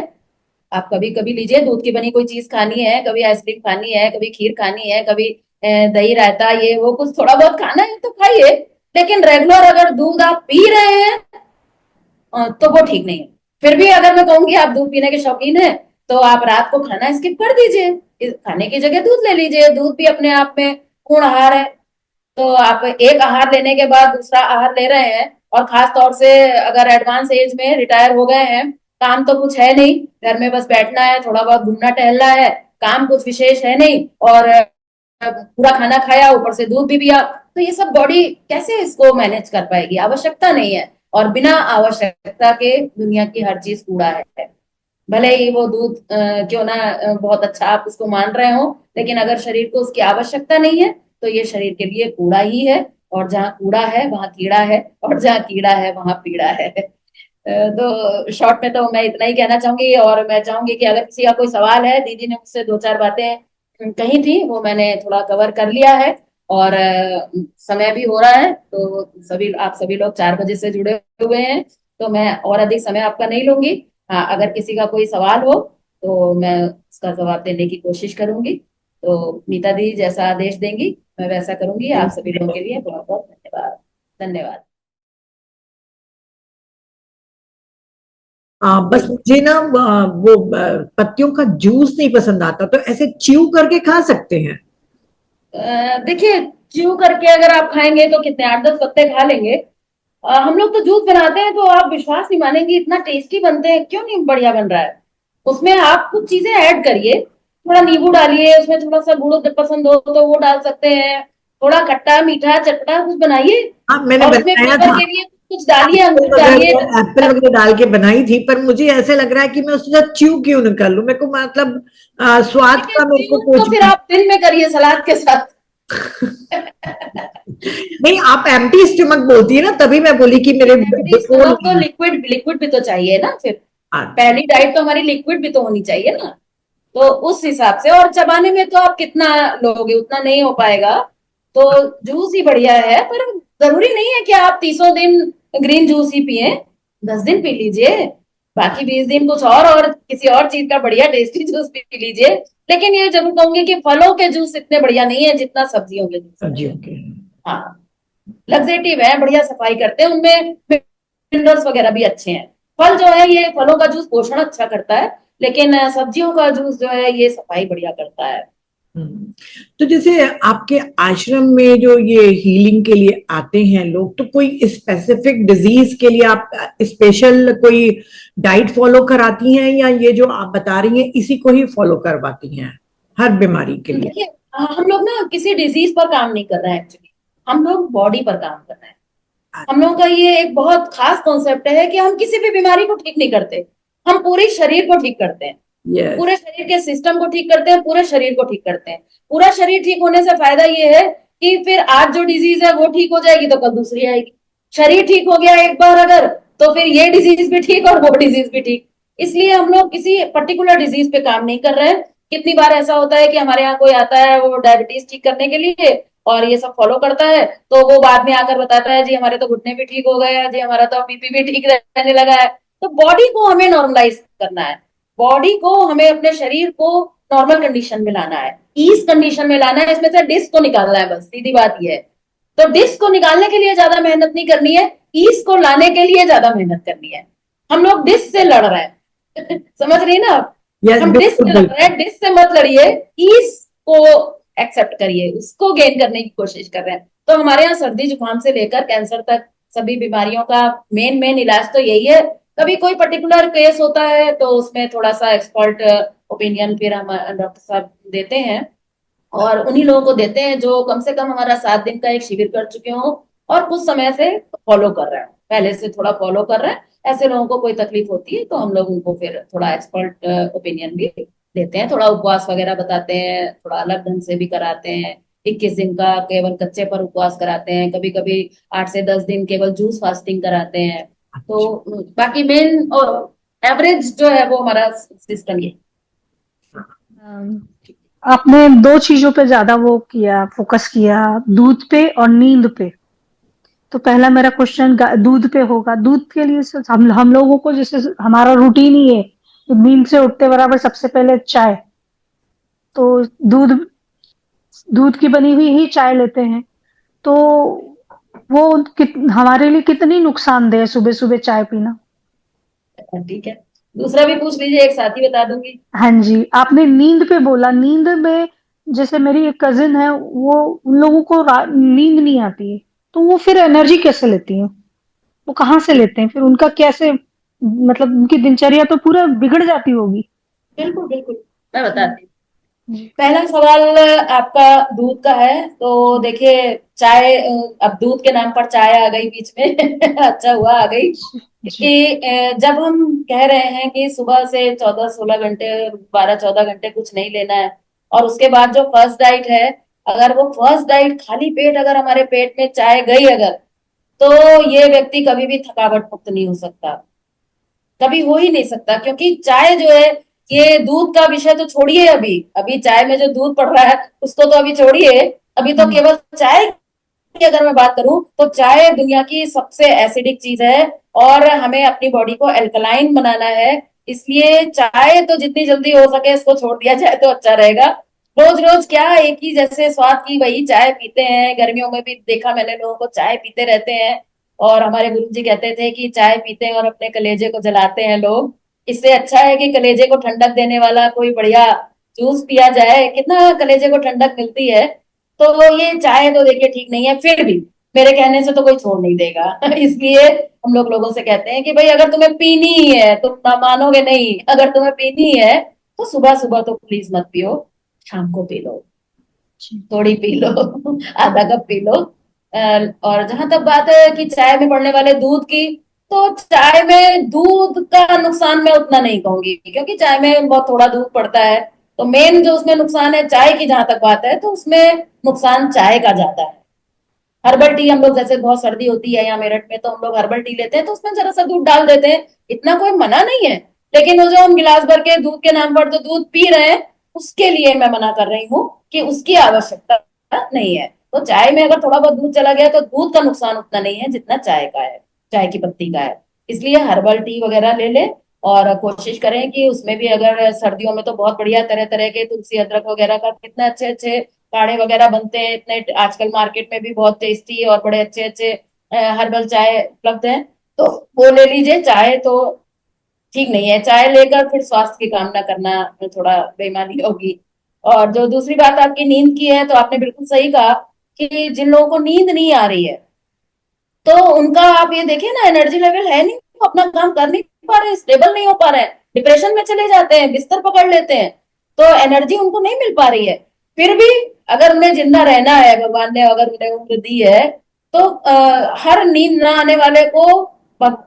Speaker 1: आप कभी कभी लीजिए। दूध की बनी कोई चीज खानी है, कभी आइसक्रीम खानी है, कभी खीर खानी है, कभी दही रायता ये वो कुछ थोड़ा बहुत खाना है तो खाइए। लेकिन रेगुलर अगर दूध आप पी रहे हैं तो वो ठीक नहीं है। फिर भी अगर मैं कहूंगी आप दूध पीने के शौकीन हैं तो आप रात को खाना स्किप कर दीजिए, खाने की जगह दूध ले लीजिए। दूध भी अपने आप में पूर्ण आहार है। तो आप एक आहार लेने के बाद दूसरा आहार ले रहे हैं, और खास तौर से अगर एडवांस एज में रिटायर हो गए हैं, काम तो कुछ है नहीं, घर में बस बैठना है, थोड़ा बहुत घूमना टहलना है, काम कुछ विशेष है नहीं, और पूरा खाना खाया ऊपर से दूध भी पिया, तो ये सब बॉडी कैसे इसको मैनेज कर पाएगी? आवश्यकता नहीं है। और बिना आवश्यकता के दुनिया की हर चीज कूड़ा है। भले ही वो दूध क्यों ना बहुत अच्छा आप उसको मान रहे हो, लेकिन अगर शरीर को उसकी आवश्यकता नहीं है तो ये शरीर के लिए कूड़ा ही है। और जहाँ कूड़ा है वहां कीड़ा है, और जहाँ कीड़ा है वहां पीड़ा है। तो शॉर्ट में तो मैं इतना ही कहना चाहूंगी। और मैं चाहूंगी कि अगर किसी का कोई सवाल है, दीदी ने मुझसे 2-4 बातें कही थी वो मैंने थोड़ा कवर कर लिया है। और समय भी हो रहा है तो आप सभी लोग 4 बजे से जुड़े हुए हैं, तो मैं और अधिक समय आपका नहीं लूंगी। हाँ, अगर किसी का कोई सवाल हो तो मैं उसका जवाब देने की कोशिश करूंगी। तो नीता दी जैसा आदेश देंगी मैं वैसा करूंगी। आप सभी लोगों के लिए बहुत बहुत धन्यवाद। धन्यवाद।
Speaker 2: बस मुझे ना वो पत्तियों का जूस नहीं पसंद आता, तो ऐसे च्यू करके खा सकते हैं?
Speaker 1: देखिए, च्यू करके अगर आप खाएंगे तो कितने 8-10 पत्ते खा लेंगे। हम लोग तो जूस बनाते हैं तो आप विश्वास नहीं मानेंगे इतना टेस्टी बनते हैं, क्यों नहीं बढ़िया बन रहा है। उसमें आप कुछ चीजें ऐड करिए, थोड़ा नींबू डालिए, उसमें थोड़ा सा गुड़ जब पसंद हो तो वो डाल सकते हैं, थोड़ा खट्टा मीठा चटपटा कुछ बनाइए।
Speaker 2: हाँ, मैंने
Speaker 1: और उसमें
Speaker 2: बनाया
Speaker 1: फ्लेवर
Speaker 2: था।
Speaker 1: के लिए कुछ डालिए, अंगूर
Speaker 2: अगर
Speaker 1: डालिए
Speaker 2: मैं
Speaker 1: तो
Speaker 2: एप्पल वगैरह डाल के बनाई थी, पर मुझे ऐसे लग रहा है कि मैं उसके साथ च्यू क्यों न कर लूं, मेरे को मतलब स्वाद
Speaker 1: लेकिन
Speaker 2: का मेरे को
Speaker 1: च्यूज तो
Speaker 2: कुछ
Speaker 1: फिर आप दिन में करिए सलाद के साथ।
Speaker 2: नहीं, आप एम्प्टी स्टमक बोलती है ना, तभी मैं बोली कि मेरे
Speaker 1: एम्प्टी
Speaker 2: बिफोर
Speaker 1: स्टमक तो
Speaker 2: मील।
Speaker 1: लिक्विड लिक्विड भी तो चाहिए ना फिर।
Speaker 2: अच्छा।
Speaker 1: पहली डाइट तो हमारी लिक्विड भी तो होनी चाहिए ना। तो उस हिसाब से, और चबाने में तो आप कितना लोगे, उतना नहीं हो पाएगा। तो जूस ही बढ़िया है, पर जरूरी नहीं है कि आप 30 दिन ग्रीन जूस ही पिए। 10 दिन पी लीजिए, बाकी 20 दिन कुछ और किसी और चीज का बढ़िया टेस्टी जूस पी लीजिए। लेकिन ये जरूर कहूंगी कि फलों के जूस इतने बढ़िया नहीं है जितना सब्जियों के जूस है।
Speaker 2: सब्जियों के।
Speaker 1: हाँ, लग्जेटिव है, बढ़िया सफाई करते हैं उनमें, मिनरल्स वगैरह भी अच्छे हैं। फल जो है, ये फलों का जूस पोषण अच्छा करता है, लेकिन सब्जियों का जूस जो है ये सफाई बढ़िया करता है।
Speaker 2: हम्म। तो जैसे आपके आश्रम में जो ये हीलिंग के लिए आते हैं लोग, तो कोई स्पेसिफिक डिजीज के लिए आप स्पेशल कोई डाइट फॉलो कराती हैं, या ये जो आप बता रही हैं इसी को ही फॉलो करवाती हैं हर बीमारी के लिए?
Speaker 1: देखिए, हम लोग ना किसी डिजीज पर काम नहीं कर रहे हैं एक्चुअली, हम लोग बॉडी पर काम कर रहे हैं। हम लोगों का ये एक बहुत खास कॉन्सेप्ट है कि हम किसी भी बीमारी को ठीक नहीं करते, हम पूरे शरीर को ठीक करते हैं।
Speaker 2: यस।
Speaker 1: पूरे शरीर के सिस्टम को ठीक करते हैं, पूरे शरीर को ठीक करते हैं। पूरा शरीर ठीक होने से फायदा ये है कि फिर आज जो डिजीज है वो ठीक हो जाएगी तो कल दूसरी आएगी। शरीर ठीक हो गया एक बार अगर, तो फिर ये डिजीज भी ठीक और वो डिजीज भी ठीक। इसलिए हम लोग किसी पर्टिकुलर डिजीज पे काम नहीं कर रहे हैं। कितनी बार ऐसा होता है कि हमारे यहाँ कोई आता है वो डायबिटीज ठीक करने के लिए और ये सब फॉलो करता है, तो वो बाद में आकर बताता है जी हमारे तो घुटने भी ठीक हो गए हैं, जी हमारा तो बीपी भी ठीक रहने लगा है। तो बॉडी को हमें नॉर्मलाइज करना है, बॉडी को हमें अपने शरीर को नॉर्मल कंडीशन में लाना है, ईज कंडीशन में लाना है, इसमें से डिस्क को निकालना है, बस सीधी बात यह है। तो डिस्क को निकालने के लिए ज्यादा मेहनत नहीं करनी है, ईज को लाने के लिए ज्यादा मेहनत करनी है। हम लोग डिस्क से लड़ रहे हैं समझ रही ना आप?
Speaker 2: यस,
Speaker 1: हम डिस्क
Speaker 2: बिल्कुल
Speaker 1: से लड़ रहे
Speaker 2: बिल्कुल।
Speaker 1: हैं, डिस्क से मत लड़िए, ईज को एक्सेप्ट करिए, उसको गेन करने की कोशिश कर रहे हैं। तो हमारे यहाँ सर्दी जुकाम से लेकर कैंसर तक सभी बीमारियों का मेन मेन इलाज तो यही है। कभी कोई पर्टिकुलर केस होता है तो उसमें थोड़ा सा एक्सपर्ट ओपिनियन फिर हम डॉक्टर साहब देते हैं, और उन्हीं लोगों को देते हैं जो कम से कम हमारा 7 दिन का एक शिविर कर चुके हो और कुछ समय से फॉलो कर रहे हैं, पहले से थोड़ा फॉलो कर रहे हैं। ऐसे लोगों को कोई तकलीफ होती है तो हम लोग उनको फिर थोड़ा एक्सपर्ट ओपिनियन भी देते हैं, थोड़ा उपवास वगैरह बताते हैं, थोड़ा अलग ढंग से भी कराते हैं। 21 दिन का केवल कच्चे पर उपवास कराते हैं, कभी कभी 8 से 10 दिन केवल जूस फास्टिंग कराते हैं। तो बाकी मेन और एवरेज जो है वो हमारा सिस्टम ये।
Speaker 3: आपने दो चीजों पे ज्यादा वो किया, फोकस किया, दूध पे और नींद पे। तो पहला मेरा क्वेश्चन दूध पे होगा। दूध के लिए हम लोगों को जैसे हमारा रूटीन ही है, तो नींद से उठते बराबर सबसे पहले चाय। तो दूध दूध की बनी हुई ही चाय लेते हैं। तो वो हमारे लिए कितनी नुकसानदेह है सुबह सुबह चाय पीना?
Speaker 1: ठीक है, दूसरा भी पूछ लीजिए, एक साथ ही बता दूंगी।
Speaker 3: हाँ जी, आपने नींद पे बोला। नींद में जैसे मेरी एक कजिन है, वो उन लोगों को नींद नहीं आती है, तो वो फिर एनर्जी कैसे लेती है? वो कहाँ से लेते हैं फिर? उनका कैसे, मतलब उनकी दिनचर्या तो पूरा बिगड़ जाती होगी।
Speaker 1: बिल्कुल बिल्कुल, मैं बताती हूँ।
Speaker 3: जी।
Speaker 1: पहला सवाल आपका दूध का है, तो देखिए चाय, अब दूध के नाम पर चाय आ गई बीच में अच्छा हुआ आ गई।
Speaker 3: जी। जी।
Speaker 1: कि जब हम कह रहे हैं कि सुबह से 14-16 घंटे, 12-14 घंटे कुछ नहीं लेना है, और उसके बाद जो फर्स्ट डाइट है, अगर वो फर्स्ट डाइट खाली पेट अगर हमारे पेट में चाय गई अगर, तो ये व्यक्ति कभी भी थकावट मुक्त नहीं हो सकता, कभी हो ही नहीं सकता। क्योंकि चाय जो है, ये दूध का विषय तो छोड़िए, अभी अभी चाय में जो दूध पड़ रहा है उसको तो अभी छोड़िए। अभी तो
Speaker 3: हाँ।
Speaker 1: केवल चाय की अगर मैं बात करूं तो चाय दुनिया की सबसे एसिडिक चीज है, और हमें अपनी बॉडी को एल्कलाइन बनाना है। इसलिए चाय तो जितनी जल्दी हो सके इसको छोड़ दिया जाए तो अच्छा रहेगा। रोज रोज क्या एक ही जैसे स्वाद की वही चाय पीते हैं, गर्मियों में भी देखा मैंने लोगों को चाय पीते रहते हैं। और हमारे गुरु जी कहते थे कि चाय पीते हैं और अपने कलेजे को जलाते हैं लोग, इससे अच्छा है कि कलेजे को ठंडक देने वाला कोई बढ़िया जूस पिया जाए, कितना कलेजे को ठंडक मिलती है। तो ये चाय तो देखिए ठीक नहीं है, फिर भी मेरे कहने से तो कोई छोड़ नहीं देगा इसलिए हम लोग लोगों से कहते हैं कि भाई अगर तुम्हें पीनी ही है, तुम ना मानोगे नहीं, अगर तुम्हें पीनी है तो सुबह सुबह तो प्लीज मत पियो, शाम को पी लो,
Speaker 3: जी।
Speaker 1: थोड़ी पी लो आधा कप पी लो। और जहां तक बात है कि चाय में पड़ने वाले दूध की, तो चाय में दूध का नुकसान मैं उतना नहीं कहूंगी, क्योंकि चाय में बहुत थोड़ा दूध पड़ता है। तो मेन जो उसमें नुकसान है चाय की, जहां तक बात है, तो उसमें नुकसान चाय का ज्यादा है। हर्बल टी हम लोग, जैसे बहुत सर्दी होती है यहाँ मेरठ में, तो हम लोग हर्बल टी लेते हैं, तो उसमें जरा सा दूध डाल देते हैं, इतना कोई मना नहीं है। लेकिन वो जो हम गिलास भर के दूध के नाम पर जो दूध पी रहे हैं, उसके लिए मैं मना कर रही हूँ कि उसकी आवश्यकता नहीं है। तो चाय में अगर थोड़ा बहुत दूध चला गया तो दूध का नुकसान उतना नहीं है जितना चाय का है, चाय की पत्ती का है। इसलिए हर्बल टी वगैरह ले ले, और कोशिश करें कि उसमें भी, अगर सर्दियों में तो बहुत बढ़िया तरह तरह के तुलसी अदरक वगैरह का कितने अच्छे अच्छे काढ़े वगैरह बनते हैं, इतने आजकल मार्केट में भी बहुत टेस्टी और बड़े अच्छे अच्छे हर्बल चाय उपलब्ध हैं। तो वो ले लीजिए। चाय तो ठीक नहीं है, चाय लेकर फिर स्वास्थ्य की कामना करना थोड़ा बेईमानी होगी। और जो दूसरी बात आपकी नींद की है, तो आपने बिल्कुल सही कहा कि जिन लोगों को नींद नहीं आ रही है, तो उनका आप ये देखिए ना, एनर्जी लेवल है नहीं, वो अपना काम कर नहीं पा रहे, स्टेबल नहीं हो पा रहे हैं, डिप्रेशन में चले जाते हैं, बिस्तर पकड़ लेते हैं, तो एनर्जी उनको नहीं मिल पा रही है। फिर भी अगर उन्हें जिंदा रहना है, भगवान ने अगर उन्हें उम्र दी है, तो हर नींद ना आने वाले को,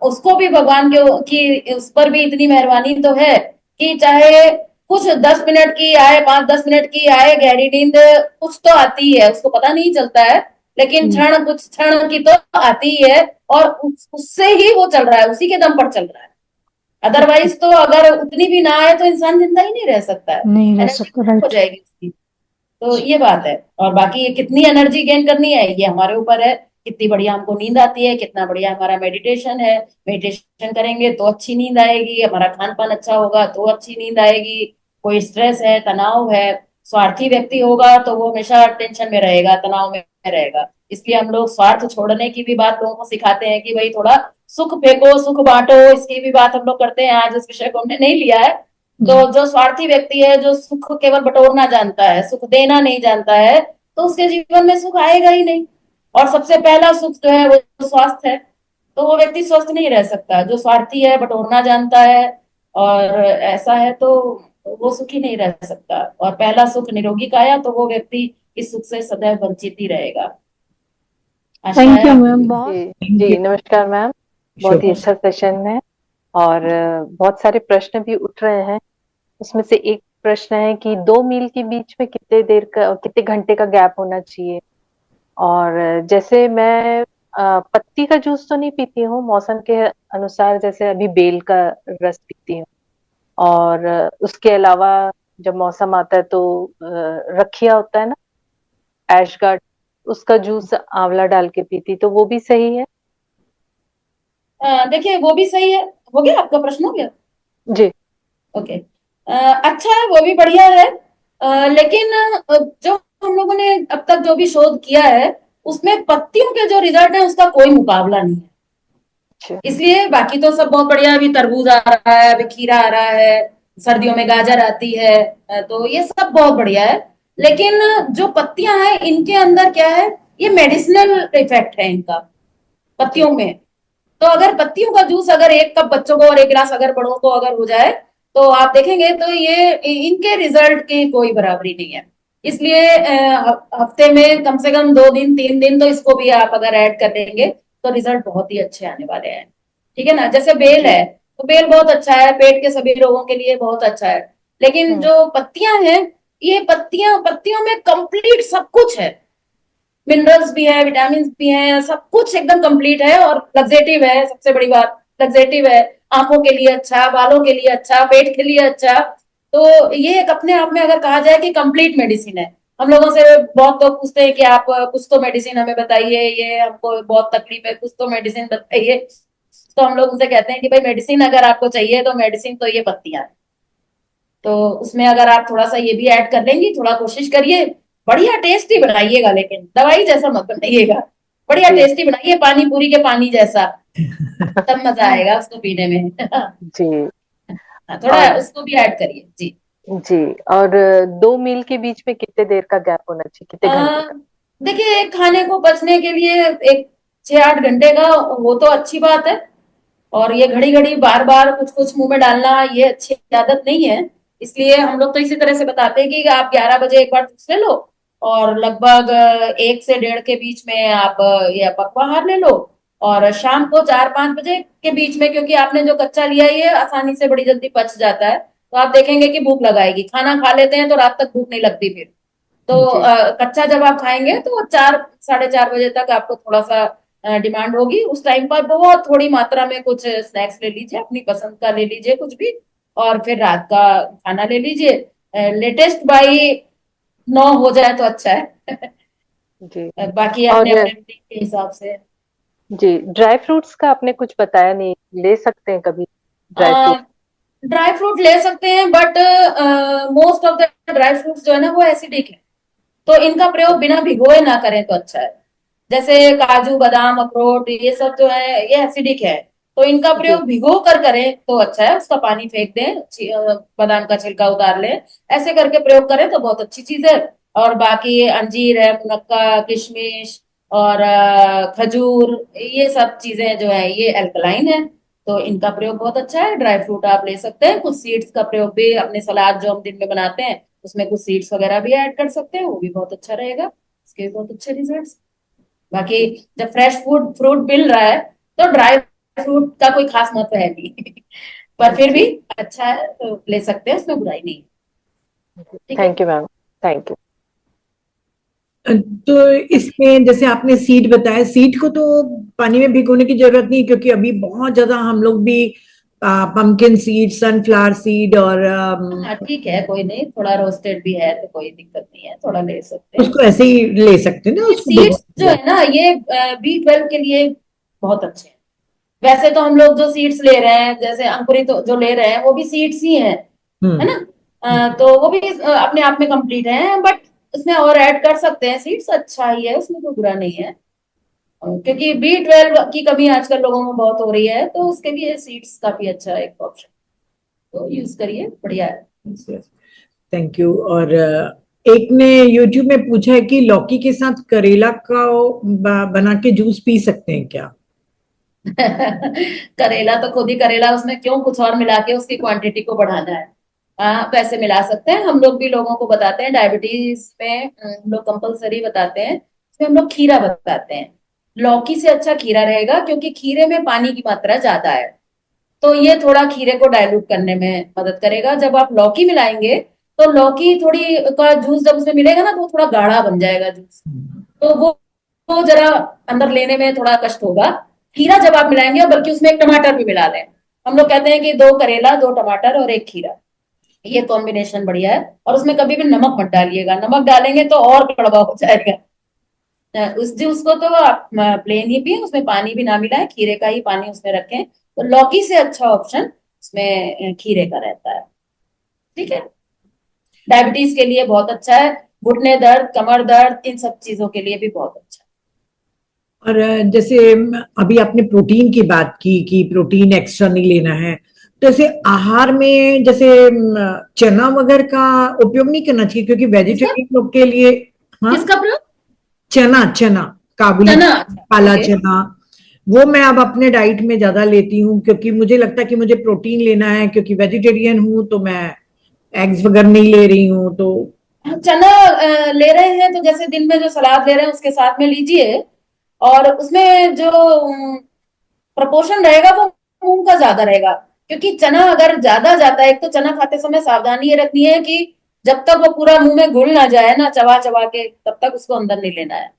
Speaker 1: उसको भी भगवान के की उस पर भी इतनी मेहरबानी तो है कि चाहे कुछ 10 मिनट की आए, 5-10 मिनट की आए गहरी नींद, कुछ तो आती है, उसको पता नहीं चलता है, लेकिन कुछ क्षण की तो आती ही है। और उससे ही वो चल रहा है, उसी के दम पर चल रहा है। अदरवाइज तो अगर उतनी भी ना आए तो इंसान जिंदा ही नहीं रह सकता है,
Speaker 3: नहीं रह
Speaker 1: एनर्जी
Speaker 3: सकता,
Speaker 1: हो
Speaker 3: राइट।
Speaker 1: जाएगी उसकी। तो ये बात है। और बाकी ये कितनी एनर्जी गेन करनी है, ये हमारे ऊपर है, कितनी बढ़िया हमको नींद आती है, कितना बढ़िया हमारा मेडिटेशन है। मेडिटेशन करेंगे तो अच्छी नींद आएगी, हमारा खान पान अच्छा होगा तो अच्छी नींद आएगी। कोई स्ट्रेस है, तनाव है, स्वार्थी व्यक्ति होगा तो वो हमेशा टेंशन में रहेगा, तनाव में रहेगा। इसलिए हम लोग स्वार्थ छोड़ने की भी बात लोगों को सिखाते हैं कि भाई थोड़ा सुख फेंको, सुख बांटो, इसकी भी बात हम लोग करते हैं। आज इस विषय को हमने नहीं लिया है। तो
Speaker 3: जी।
Speaker 1: जो स्वार्थी व्यक्ति है, जो सुख केवल बटोरना जानता है, सुख देना नहीं जानता है, तो उसके जीवन में सुख आएगा ही नहीं। और सबसे पहला सुख जो है वो स्वास्थ्य है। तो वो व्यक्ति स्वस्थ नहीं रह सकता। जो स्वार्थी है, बटोरना जानता है और ऐसा है, तो वो सुखी नहीं रह सकता। और पहला सुख निरोगी काया, तो वो व्यक्ति इस सुख से सदैव वंचित ही रहेगा। आशा
Speaker 3: थैंक
Speaker 1: है
Speaker 3: यू
Speaker 1: आप।
Speaker 3: मैम, बहुत।
Speaker 4: जी
Speaker 2: थैंक यू।
Speaker 4: जी, नमस्कार मैम। बहुत ही अच्छा सेशन है, और बहुत सारे प्रश्न भी उठ रहे हैं। उसमें से एक प्रश्न है कि 2 मील के बीच में कितने देर का, कितने घंटे का गैप होना चाहिए। और जैसे मैं पत्ती का जूस तो नहीं पीती हूँ, मौसम के अनुसार, जैसे अभी बेल का रस पीती हूँ। और उसके अलावा जब मौसम आता है तो रखिया होता है ना, ऐशगार्ड, उसका जूस आंवला डाल के पीती, तो वो भी सही है।
Speaker 1: देखिए वो भी सही है। हो गया आपका प्रश्न, हो गया।
Speaker 4: जी
Speaker 1: ओके। अच्छा है, वो भी बढ़िया है। लेकिन जो हम लोगों ने अब तक जो भी शोध किया है, उसमें पत्तियों के जो रिजल्ट है उसका कोई मुकाबला नहीं है।
Speaker 4: अच्छा।
Speaker 1: इसलिए बाकी तो सब बहुत बढ़िया, अभी तरबूज आ रहा है, अभी खीरा आ रहा है, सर्दियों में गाजर आती है, तो ये सब बहुत बढ़िया है। लेकिन जो पत्तियां हैं, इनके अंदर क्या है, ये मेडिसिनल इफेक्ट है इनका,
Speaker 4: जी
Speaker 1: पत्तियों में। तो अगर पत्तियों का जूस अगर 1 कप बच्चों को और 1 गिलास अगर बड़ों को अगर हो जाए, तो आप देखेंगे तो ये इनके रिजल्ट की कोई बराबरी नहीं है। इसलिए हफ्ते में कम से कम 2 दिन 3 दिन तो इसको भी आप अगर ऐड कर लेंगे, तो रिजल्ट बहुत ही अच्छे आने वाले हैं। ठीक है ना। जैसे बेल
Speaker 4: जी।
Speaker 1: है, तो बेल बहुत अच्छा है, पेट के सभी रोगों के लिए बहुत अच्छा है। लेकिन
Speaker 4: हम्म।
Speaker 1: जो पत्तियां हैं, ये पत्तियों में कंप्लीट सब कुछ है, मिनरल्स भी है, विटामिन भी है, सब कुछ एकदम कंप्लीट है। और लग्जेटिव है, सबसे बड़ी बात लग्जेटिव है। आंखों के लिए अच्छा, बालों के लिए अच्छा, पेट के लिए अच्छा। तो ये एक अपने आप में अगर कहा जाए कि कंप्लीट मेडिसिन है। हम लोगों से बहुत लोग पूछते हैं कि आप कुछ तो मेडिसिन हमें बताइए, ये हमको बहुत तकलीफ है, कुछ तो मेडिसिन बताइए। तो हम लोग उनसे कहते हैं कि भाई मेडिसिन अगर आपको चाहिए, तो मेडिसिन तो ये पत्तियां हैं। तो उसमें अगर आप थोड़ा सा ये भी ऐड कर लेंगी, थोड़ा कोशिश करिए, बढ़िया टेस्टी बनाइएगा, लेकिन दवाई जैसा मत बनाइएगा। बढ़िया
Speaker 4: जी
Speaker 1: टेस्टी बनाइए, पानी पूरी के पानी जैसा, तब मजा आएगा उसको पीने में।
Speaker 4: जी।
Speaker 1: थोड़ा
Speaker 4: और
Speaker 1: उसको भी ऐड करिए जी।
Speaker 4: जी, और 2 मील के बीच में कितने देर का गैप होना चाहिए, कितने घंटे
Speaker 1: अ,
Speaker 4: का।
Speaker 1: देखिए, खाने को पचने के लिए एक 6-8 घंटे का हो तो अच्छी बात है। और ये घड़ी घड़ी बार बार कुछ कुछ मुंह में डालना, ये अच्छी आदत नहीं है। इसलिए हम लोग तो इसी तरह से बताते हैं कि आप 11 बजे एक बार जूस ले लो, और लगभग 1 से 1:30 के बीच में आप ये पकवाहार ले लो। और शाम को 4-5 बजे के बीच में, क्योंकि आपने जो कच्चा लिया है ये आसानी से बड़ी जल्दी पच जाता है, तो आप देखेंगे कि भूख लगाएगी। खाना खा लेते हैं तो रात तक भूख नहीं लगती फिर। तो
Speaker 4: जी
Speaker 1: कच्चा जब आप खाएंगे तो 4-4:30 बजे तक आपको थोड़ा सा डिमांड होगी। उस टाइम पर बहुत थोड़ी मात्रा में कुछ स्नैक्स ले लीजिए, अपनी पसंद का ले लीजिए कुछ भी। और फिर रात का खाना ले लीजिए। लेटेस्ट बाई 9 हो जाए तो अच्छा है।
Speaker 4: जी।
Speaker 1: बाकी अपने
Speaker 4: और
Speaker 1: अपने रूटीन के हिसाब से।
Speaker 4: जी, ड्राई फ्रूट्स का आपने कुछ बताया नहीं, ले सकते हैं कभी ड्राई फ्रूट?
Speaker 1: ड्राई फ्रूट ले सकते हैं, but most of the dry fruits जो है ना वो एसिडिक है। तो इनका प्रयोग बिना भिगोए ना करें तो अच्छा है। जैसे काजू बादाम अखरोट ये सब जो है ये एसिडिक है। तो इनका
Speaker 4: जी
Speaker 1: प्रयोग भिगो कर करें तो अच्छा है। उसका पानी फेंक दें, बादाम का छिलका उतार लें, ऐसे करके प्रयोग करें तो बहुत अच्छी चीज है। और बाकी अंजीर है, मुनक्का, किशमिश और खजूर, ये सब चीजें जो है ये अल्कलाइन है। तो इनका प्रयोग बहुत अच्छा है। ड्राई फ्रूट आप ले सकते हैं। कुछ सीड्स का प्रयोग भी अपने सलाद जो हम दिन में बनाते हैं उसमें कुछ सीड्स वगैरह भी ऐड कर सकते हैं, वो भी बहुत अच्छा रहेगा। इसके भी बहुत अच्छे रिजल्ट्स। बाकी जब फ्रेश फूड फ्रूट मिल रहा है तो ड्राई फ्रूट का कोई खास महत्व है नहीं। पर फिर
Speaker 4: जी।
Speaker 1: भी अच्छा है तो ले सकते हैं, उसमें बुराई नहीं है। ठीक है।
Speaker 4: Thank you ma'am. Thank you.
Speaker 2: तो इसमें जैसे आपने सीड बताया, सीड को तो पानी में भिगोने की जरूरत नहीं, क्योंकि अभी बहुत ज्यादा हम लोग भी पंपकिन सीड, सनफ्लावर सीड और
Speaker 1: हाँ ठीक है, कोई नहीं, थोड़ा रोस्टेड भी है तो कोई दिक्कत नहीं है, थोड़ा ले सकते हैं।
Speaker 2: उसको ऐसे ही ले सकते हैं ना,
Speaker 1: ये
Speaker 2: उसको
Speaker 1: सीड्स जो
Speaker 2: भिगो।
Speaker 1: है ना ये B12 के लिए बहुत अच्छे हैं। वैसे तो हम लोग जो सीड्स ले रहे हैं, जैसे अंकुरित जो ले रहे हैं वो भी सीड्स ही हैं, है
Speaker 2: हम्म।
Speaker 1: ना। तो वो भी अपने आप में कंप्लीट है, बट उसमें और ऐड कर सकते हैं सीड्स, अच्छा ही है, उसमें कोई बुरा नहीं है। क्योंकि B12 की कमी आजकल लोगों में बहुत हो रही है, तो उसके लिए सीड्स काफी अच्छा एक ऑप्शन, तो यूज करिए, बढ़िया है।
Speaker 2: Thank you. और एक ने यूट्यूब में पूछा है कि लौकी के साथ करेला का बना के जूस पी सकते हैं क्या?
Speaker 1: करेला तो खुद ही करेला, उसमें क्यों कुछ और मिला के उसकी क्वांटिटी को बढ़ाना है। हाँ वैसे मिला सकते हैं, हम लोग भी लोगों को बताते हैं डायबिटीज में, हम लोग कंपलसरी बताते हैं, इसमें हम लोग खीरा बताते हैं। लौकी से अच्छा खीरा रहेगा, क्योंकि खीरे में पानी की मात्रा ज्यादा है। तो ये थोड़ा खीरे को डाइल्यूट करने में मदद करेगा। जब आप लौकी मिलाएंगे तो लौकी थोड़ी का जूस जब उसमें मिलेगा ना तो वो थोड़ा गाढ़ा बन जाएगा जूस। तो वो जरा अंदर लेने में थोड़ा कष्ट होगा। खीरा जब आप मिलाएंगे, और बल्कि उसमें एक टमाटर भी मिला लें। हम लोग कहते हैं कि 2 करेला 2 टमाटर और 1 खीरा, ये कॉम्बिनेशन बढ़िया है। और उसमें कभी भी नमक मत डालिएगा, नमक डालेंगे तो और कड़वा हो जाएगा। उस जूस को तो आप प्लेन ही पिए, उसमें पानी भी ना मिलाएं, खीरे का ही पानी उसमें रखें। तो लौकी से अच्छा ऑप्शन उसमें खीरे का रहता है। ठीक है। डायबिटीज के लिए बहुत अच्छा है, घुटने दर्द, कमर दर्द, इन सब चीजों के लिए भी बहुत अच्छा
Speaker 2: और जैसे अभी आपने प्रोटीन की बात की कि प्रोटीन एक्स्ट्रा नहीं लेना है, तो ऐसे आहार में जैसे चना वगैरह का उपयोग नहीं करना चाहिए, क्योंकि
Speaker 1: है। किसका
Speaker 2: वेजिटेरियन लोग के लिए। हाँ,
Speaker 1: किसका प्रयोग?
Speaker 2: चना, चना, काबुली
Speaker 1: चना,
Speaker 2: चना,
Speaker 1: अच्छा
Speaker 2: काला
Speaker 1: ओके।
Speaker 2: चना, वो मैं अब अपने डाइट में ज्यादा लेती हूँ, क्योंकि मुझे लगता है कि मुझे प्रोटीन लेना है, क्योंकि वेजिटेरियन हूँ तो मैं एग्स वगैरह नहीं ले रही हूँ तो।
Speaker 1: चना ले रहे हैं तो जैसे दिन में जो सलाद ले रहे हैं उसके साथ में लीजिए। और उसमें जो प्रपोर्शन रहेगा वो मूंग का ज्यादा रहेगा। क्योंकि चना अगर ज्यादा जाता है, एक तो चना खाते समय सावधानी ये रखनी है कि जब तक वो पूरा मुंह में घुल ना जाए ना चबा चबा के, तब तक उसको अंदर नहीं लेना है।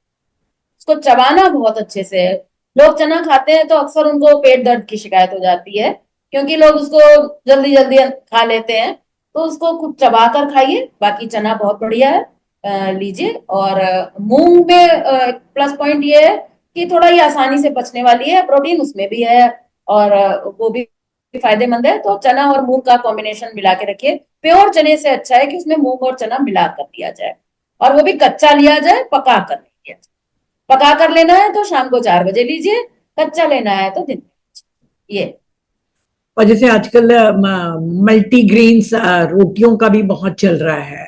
Speaker 1: उसको चबाना बहुत अच्छे से है। लोग चना खाते हैं तो अक्सर उनको पेट दर्द की शिकायत हो जाती है, क्योंकि लोग उसको जल्दी जल्दी खा लेते हैं। तो उसको खुद चबा कर खाइए। बाकी चना बहुत बढ़िया है, लीजिए। और मूंग में प्लस पॉइंट ये है कि थोड़ा ये आसानी से पचने वाली है, प्रोटीन उसमें भी है। और वो भी फायदेमंद है। तो चना और मूंग का कॉम्बिनेशन मिला के रखिए। प्योर चने से अच्छा है कि उसमें मूंग और चना मिला कर लिया जाए, और वो भी कच्चा लिया जाए, पका कर लिया जाए। पका कर लेना है तो शाम को 4 बजे लीजिए, कच्चा लेना है तो दिन में लीजिए। ये
Speaker 2: और जैसे आजकल मल्टीग्रेन्स रोटियों का भी बहुत चल रहा है,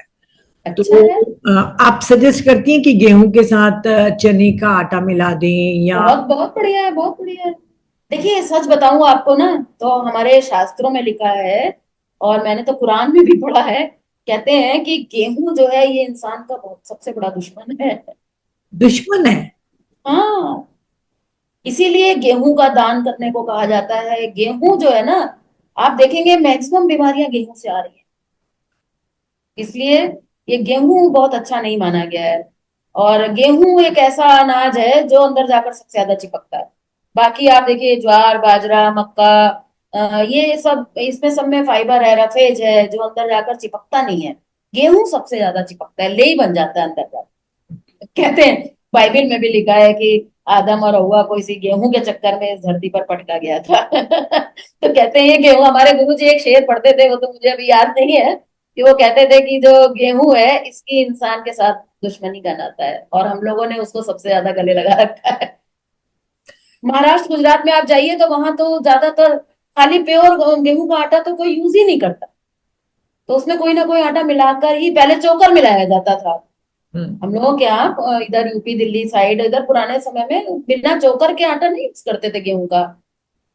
Speaker 2: तो
Speaker 1: अच्छा है।
Speaker 2: आप सजेस्ट करती हैं कि गेहूं के साथ चने का आटा मिला दें या?
Speaker 1: बहुत बहुत बढ़िया है, बहुत बढ़िया है। देखिए सच बताऊं आपको ना, तो हमारे शास्त्रों में लिखा है, और मैंने तो कुरान में भी पढ़ा है कहते हैं कि गेहूं जो है ये इंसान का बहुत सबसे बड़ा दुश्मन है।
Speaker 2: दुश्मन है।
Speaker 1: हाँ, इसीलिए गेहूं का दान करने को कहा जाता है। गेहूं जो है ना, आप देखेंगे मैक्सिमम बीमारियां गेहूं से आ रही हैं। इसलिए ये गेहूं बहुत अच्छा नहीं माना गया है। और गेहूं एक ऐसा अनाज है जो अंदर जाकर सबसे ज्यादा चिपकता है। बाकी आप देखिए ज्वार बाजरा मक्का, ये सब, इसमें सब में फाइबर है, रफेज है, जो अंदर जाकर चिपकता नहीं है। गेहूं सबसे ज्यादा चिपकता है, लेई बन जाता है अंदर जाकर। कहते हैं, बाइबल में भी लिखा है कि आदम और हव्वा को इसी गेहूं के चक्कर में इस धरती पर पटका गया था। तो कहते हैं ये गेहूं, हमारे गुरु जी एक शेर पढ़ते थे, वो तो मुझे अभी याद नहीं है, कि वो कहते थे कि जो गेहूं है इसकी इंसान के साथ दुश्मनी का नाता है, और हम लोगों ने उसको सबसे ज्यादा गले लगा रखा है। महाराष्ट्र गुजरात में आप जाइए तो वहां तो ज्यादातर खाली प्योर गेहूं का आटा तो कोई यूज ही नहीं करता। तो उसमें कोई ना कोई आटा मिलाकर ही, पहले चोकर मिलाया जाता था।
Speaker 2: हम्म।
Speaker 1: हम लोगों के यहाँ इधर यूपी दिल्ली साइड इधर पुराने समय में बिना चोकर के आटा नहीं यूज करते थे गेहूं का।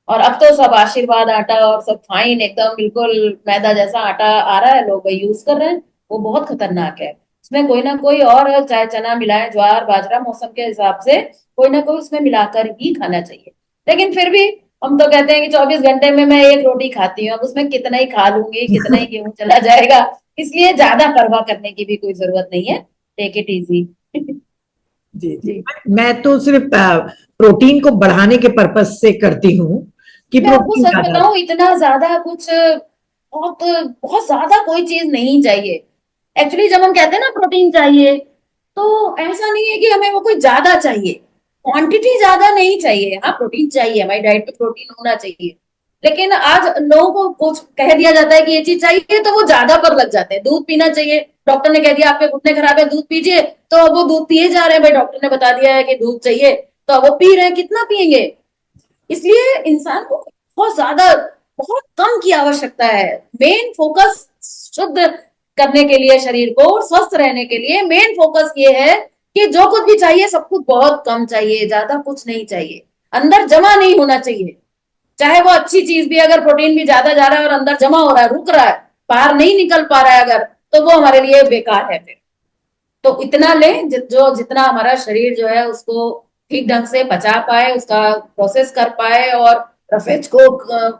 Speaker 1: और अब तो सब आशीर्वाद आटा और सब फाइन एकदम बिल्कुल मैदा जैसा आटा आ रहा है, लोग वही यूज कर रहे हैं। वो बहुत खतरनाक है। उसमें कोई ना कोई और, चाहे चना मिलाए ज्वार बाजरा, मौसम के हिसाब से कोई ना कोई उसमें मिलाकर ही खाना चाहिए। लेकिन फिर भी हम तो कहते हैं कि 24 घंटे में मैं एक रोटी खाती हूँ, अब उसमें कितना ही खा लूंगी, कितना ही गेहूं चला जाएगा। इसलिए ज्यादा परवाह करने की भी कोई जरूरत नहीं है। Take it easy.
Speaker 2: जी जी।
Speaker 1: जी,
Speaker 2: मैं तो सिर्फ प्रोटीन को बढ़ाने के पर्पज से करती हूँ कि
Speaker 1: मैं आपको
Speaker 2: प्रोटीन
Speaker 1: सच
Speaker 2: ज्यादा।
Speaker 1: बताऊं, इतना ज्यादा कुछ बहुत बहुत ज्यादा कोई चीज नहीं चाहिए। एक्चुअली जब हम कहते हैं ना प्रोटीन चाहिए, तो ऐसा नहीं है कि हमें वो कोई ज्यादा चाहिए। क्वांटिटी ज्यादा नहीं चाहिए, हाँ प्रोटीन चाहिए, हमारी डाइट में प्रोटीन होना चाहिए। लेकिन आज लोगों को कुछ कह दिया जाता है कि ये चीज चाहिए, तो वो ज्यादा पर लग जाते हैं। दूध पीना चाहिए, डॉक्टर ने कह दिया आपके घुटने खराब है दूध पीजिए, तो अब वो दूध पिए जा रहे हैं। भाई डॉक्टर ने बता दिया है कि दूध चाहिए, तो अब वो पी रहे हैं, कितना पियेंगे। इसलिए इंसान को बहुत ज्यादा, बहुत कम की आवश्यकता है। मेन फोकस शुद्ध करने के लिए, शरीर को स्वस्थ रहने के लिए मेन फोकस ये है कि जो कुछ भी चाहिए सब कुछ बहुत कम चाहिए, ज्यादा कुछ नहीं चाहिए। अंदर जमा नहीं होना चाहिए। चाहे वो अच्छी चीज भी, अगर प्रोटीन भी ज्यादा जा रहा है और अंदर जमा हो रहा है, रुक रहा है, बाहर नहीं निकल पा रहा है अगर, तो वो हमारे लिए बेकार है फिर। तो इतना लें जो जितना हमारा शरीर जो है उसको ठीक ढंग से पचा पाए, उसका प्रोसेस कर पाए, और रफेज को,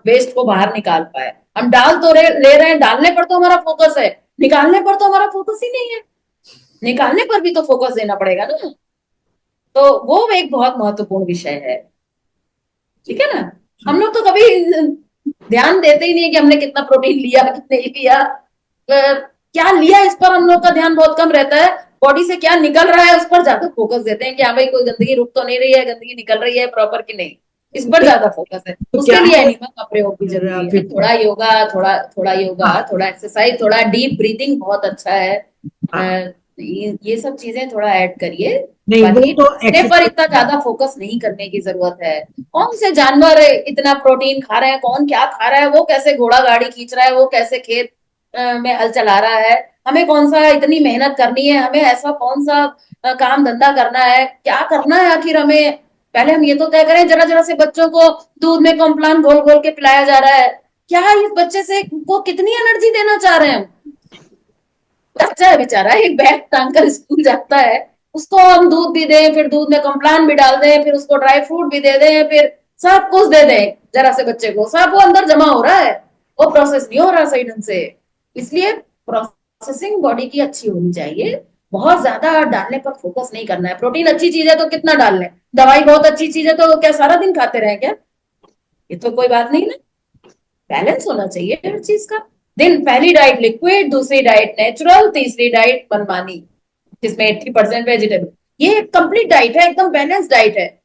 Speaker 1: वेस्ट को बाहर निकाल पाए। हम डाल तो ले रहे हैं, डालने पर तो हमारा फोकस है, निकालने पर तो हमारा फोकस ही नहीं है। निकालने पर भी तो फोकस देना पड़ेगा ना। तो वो एक बहुत महत्वपूर्ण विषय है। ठीक है ना। हम लोग तो कभी ध्यान देते ही नहीं है कि हमने कितना प्रोटीन लिया, कितने लिया, क्या लिया, इस पर हम लोग का ध्यान बहुत कम रहता है। बॉडी से क्या निकल रहा है उस पर ज्यादा फोकस देते हैं कि हाँ भाई कोई गंदगी रुक तो नहीं रही है, गंदगी निकल रही है प्रॉपर कि नहीं, इस पर ज्यादा फोकस है।
Speaker 2: तो क्या
Speaker 1: उसके लिए
Speaker 2: है
Speaker 1: एनिमा का प्रयोग भी जरूरी है।
Speaker 2: फिर?
Speaker 1: थोड़ा योगा, थोड़ा थोड़ा योगा,
Speaker 2: हाँ
Speaker 1: थोड़ा एक्सरसाइज, थोड़ा डीप ब्रीदिंग बहुत अच्छा है।
Speaker 2: हाँ।
Speaker 1: ये सब चीजें थोड़ा ऐड करिए।
Speaker 2: नहीं वो
Speaker 1: बाकी
Speaker 2: तो
Speaker 1: खाने पर इतना
Speaker 2: एक्सरसाइज।
Speaker 1: ज्यादा फोकस नहीं करने की जरूरत है। कौन से जानवर इतना प्रोटीन खा रहे हैं, कौन क्या खा रहा है, वो कैसे घोड़ा गाड़ी खींच रहा है, वो कैसे खेत में हल चला रहा है, हमें कौन सा इतनी मेहनत करनी है, हमें ऐसा कौन सा काम धंधा करना है, क्या करना है आखिर हमें। पहले हम ये तो तय करें, जरा जरा से बच्चों को दूध में कॉम्प्लान घोल घोल के पिलाया जा रहा है। क्या इस बच्चे से को कितनी एनर्जी देना चाह रहे हैं। बच्चा है बेचारा, एक बैग टांग कर स्कूल जाता है, उसको हम दूध भी दें, फिर दूध में कॉम्प्लान भी डाल दें, फिर उसको ड्राई फ्रूट भी दे दें, फिर सब कुछ दे दें, जरा से बच्चे को सब वो अंदर जमा हो रहा है, वो प्रोसेस नहीं हो रहा सही ढंग से। इसलिए प्रोसेसिंग बॉडी की अच्छी होनी चाहिए। बहुत ज्यादा डालने पर फोकस नहीं करना है। प्रोटीन अच्छी चीज है तो कितना डाल लें, दवाई बहुत अच्छी चीज है तो क्या सारा दिन खाते रहे क्या, ये तो कोई बात नहीं ना। बैलेंस होना चाहिए हर चीज का। दिन पहली डाइट लिक्विड, दूसरी डाइट नेचुरल, तीसरी डाइट मनमानी, जिसमें 80% वेजिटेबल। ये कंप्लीट डाइट है, एकदम बैलेंस डाइट है।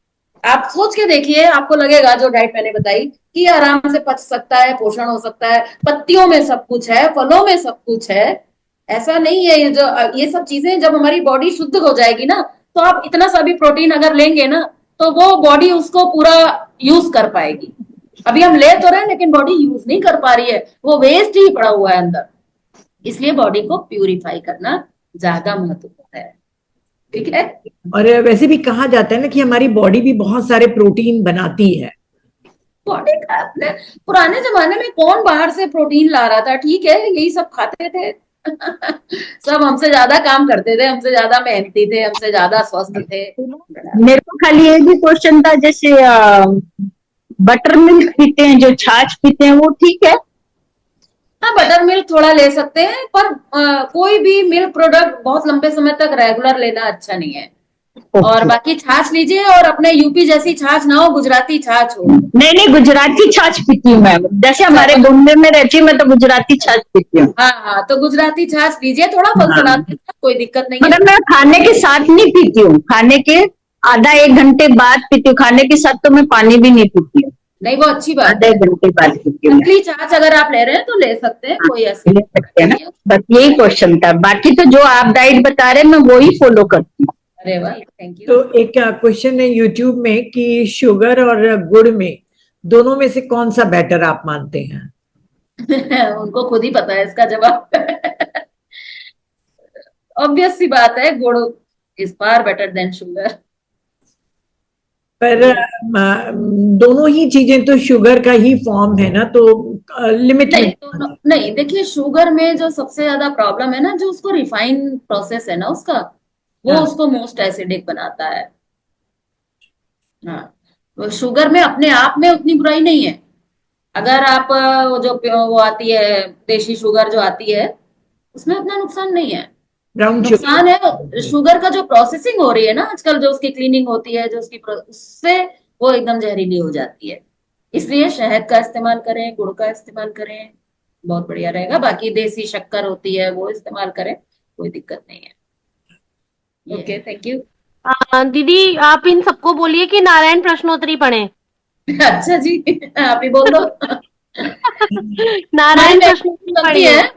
Speaker 1: आप सोच के देखिए, आपको लगेगा जो डाइट मैंने बताई कि आराम से पच सकता है, पोषण हो सकता है, पत्तियों में सब कुछ है, फलों में सब कुछ है। ऐसा नहीं है। ये सब चीजें जब हमारी बॉडी शुद्ध हो जाएगी ना, तो आप इतना सा भी प्रोटीन अगर लेंगे ना, तो वो बॉडी उसको पूरा यूज कर पाएगी। अभी हम ले तो रहे हैं लेकिन बॉडी यूज नहीं कर पा रही है, वो वेस्ट ही पड़ा हुआ है अंदर। इसलिए बॉडी को प्यूरिफाई करना ज्यादा महत्वपूर्ण है। ठीक है।
Speaker 2: और वैसे भी कहा जाता है ना कि हमारी बॉडी भी बहुत सारे प्रोटीन बनाती है।
Speaker 1: बॉडी का अपने पुराने जमाने में कौन बाहर से प्रोटीन ला रहा था, ठीक है यही सब खाते थे। सब हमसे ज्यादा काम करते थे, हमसे ज्यादा मेहनती थे, हमसे ज्यादा स्वस्थ थे।
Speaker 5: मेरे को खाली एक भी क्वेश्चन था, जैसे बटर मिल्क पीते हैं, जो छाछ पीते हैं, वो ठीक है?
Speaker 1: हाँ, बटर मिल्क थोड़ा ले सकते हैं, पर कोई भी मिल्क प्रोडक्ट बहुत लंबे समय तक रेगुलर लेना अच्छा नहीं है। और
Speaker 5: ओके।
Speaker 1: बाकी छाछ लीजिए, और अपने यूपी जैसी छाछ ना हो, गुजराती छाछ हो।
Speaker 5: नहीं नहीं, गुजराती छाछ पीती हूँ मैं, जैसे हमारे बॉम्बे में रहती हूँ मैं, तो गुजराती छाछ पीती हूँ।
Speaker 1: हाँ हाँ, तो गुजराती छाछ लीजिए, थोड़ा फल
Speaker 5: हाँ,
Speaker 1: सलाद के साथ, कोई दिक्कत नहीं है।
Speaker 5: मगर मैं खाने के साथ नहीं पीती हूँ, खाने के आधा एक घंटे बाद पीती हूँ, खाने के साथ तो मैं पानी भी नहीं पीती हूँ,
Speaker 1: नहीं, वो अच्छी बात
Speaker 5: आधा
Speaker 1: है।
Speaker 5: एक घंटे बाद पीती हूँ मैं।
Speaker 1: असली छाछ अगर आप ले रहे हैं तो ले सकते हैं,
Speaker 5: हाँ,
Speaker 1: कोई ऐसी
Speaker 5: ले सकते हैं ना।
Speaker 1: नहीं है।
Speaker 5: बस यही क्वेश्चन था, बाकी तो जो आप डाइट बता रहे हैं मैं वही फॉलो करती हूँ।
Speaker 1: अरे वाह, थैंक यू।
Speaker 2: तो एक क्वेश्चन है यूट्यूब में कि शुगर और गुड़ में, दोनों में से कौन सा बेटर आप मानते हैं?
Speaker 1: उनको खुद ही पता है इसका जवाब। ऑब्वियस सी बात है, गुड़ is far better than sugar.
Speaker 2: पर दोनों ही चीजें तो शुगर का ही फॉर्म है ना, तो लिमिट में।
Speaker 1: नहीं, दोनों नहीं। देखिए, शुगर में जो सबसे ज्यादा प्रॉब्लम है ना, जो उसको रिफाइन प्रोसेस है ना उसका, वो
Speaker 2: हाँ,
Speaker 1: उसको मोस्ट एसिडिक बनाता है। हाँ, तो शुगर में अपने आप में उतनी बुराई नहीं है। अगर आप वो जो वो आती है देशी शुगर जो आती है, उसमें उतना नुकसान नहीं है।
Speaker 2: ब्राउन
Speaker 1: नुकसान है
Speaker 2: शुगर।
Speaker 1: शुगर का जो प्रोसेसिंग हो रही है ना आजकल, जो उसकी क्लीनिंग होती है, जो उसकी उससे वो एकदम जहरीली हो जाती है। इसलिए शहद का इस्तेमाल करें, गुड़ का इस्तेमाल करें, बहुत बढ़िया रहेगा। बाकी देसी शक्कर होती है, वो इस्तेमाल करें, कोई दिक्कत नहीं है। Okay, thank you.
Speaker 6: दीदी आप इन सबको बोलिए कि नारायण प्रश्नोत्तरी पढ़ें।
Speaker 1: अच्छा जी, आप ही बोल दो। हमारी
Speaker 6: नारायण
Speaker 1: मैगजीन
Speaker 6: प्रश्नोत्तरी
Speaker 1: निकलती
Speaker 6: पढ़िए।
Speaker 1: है,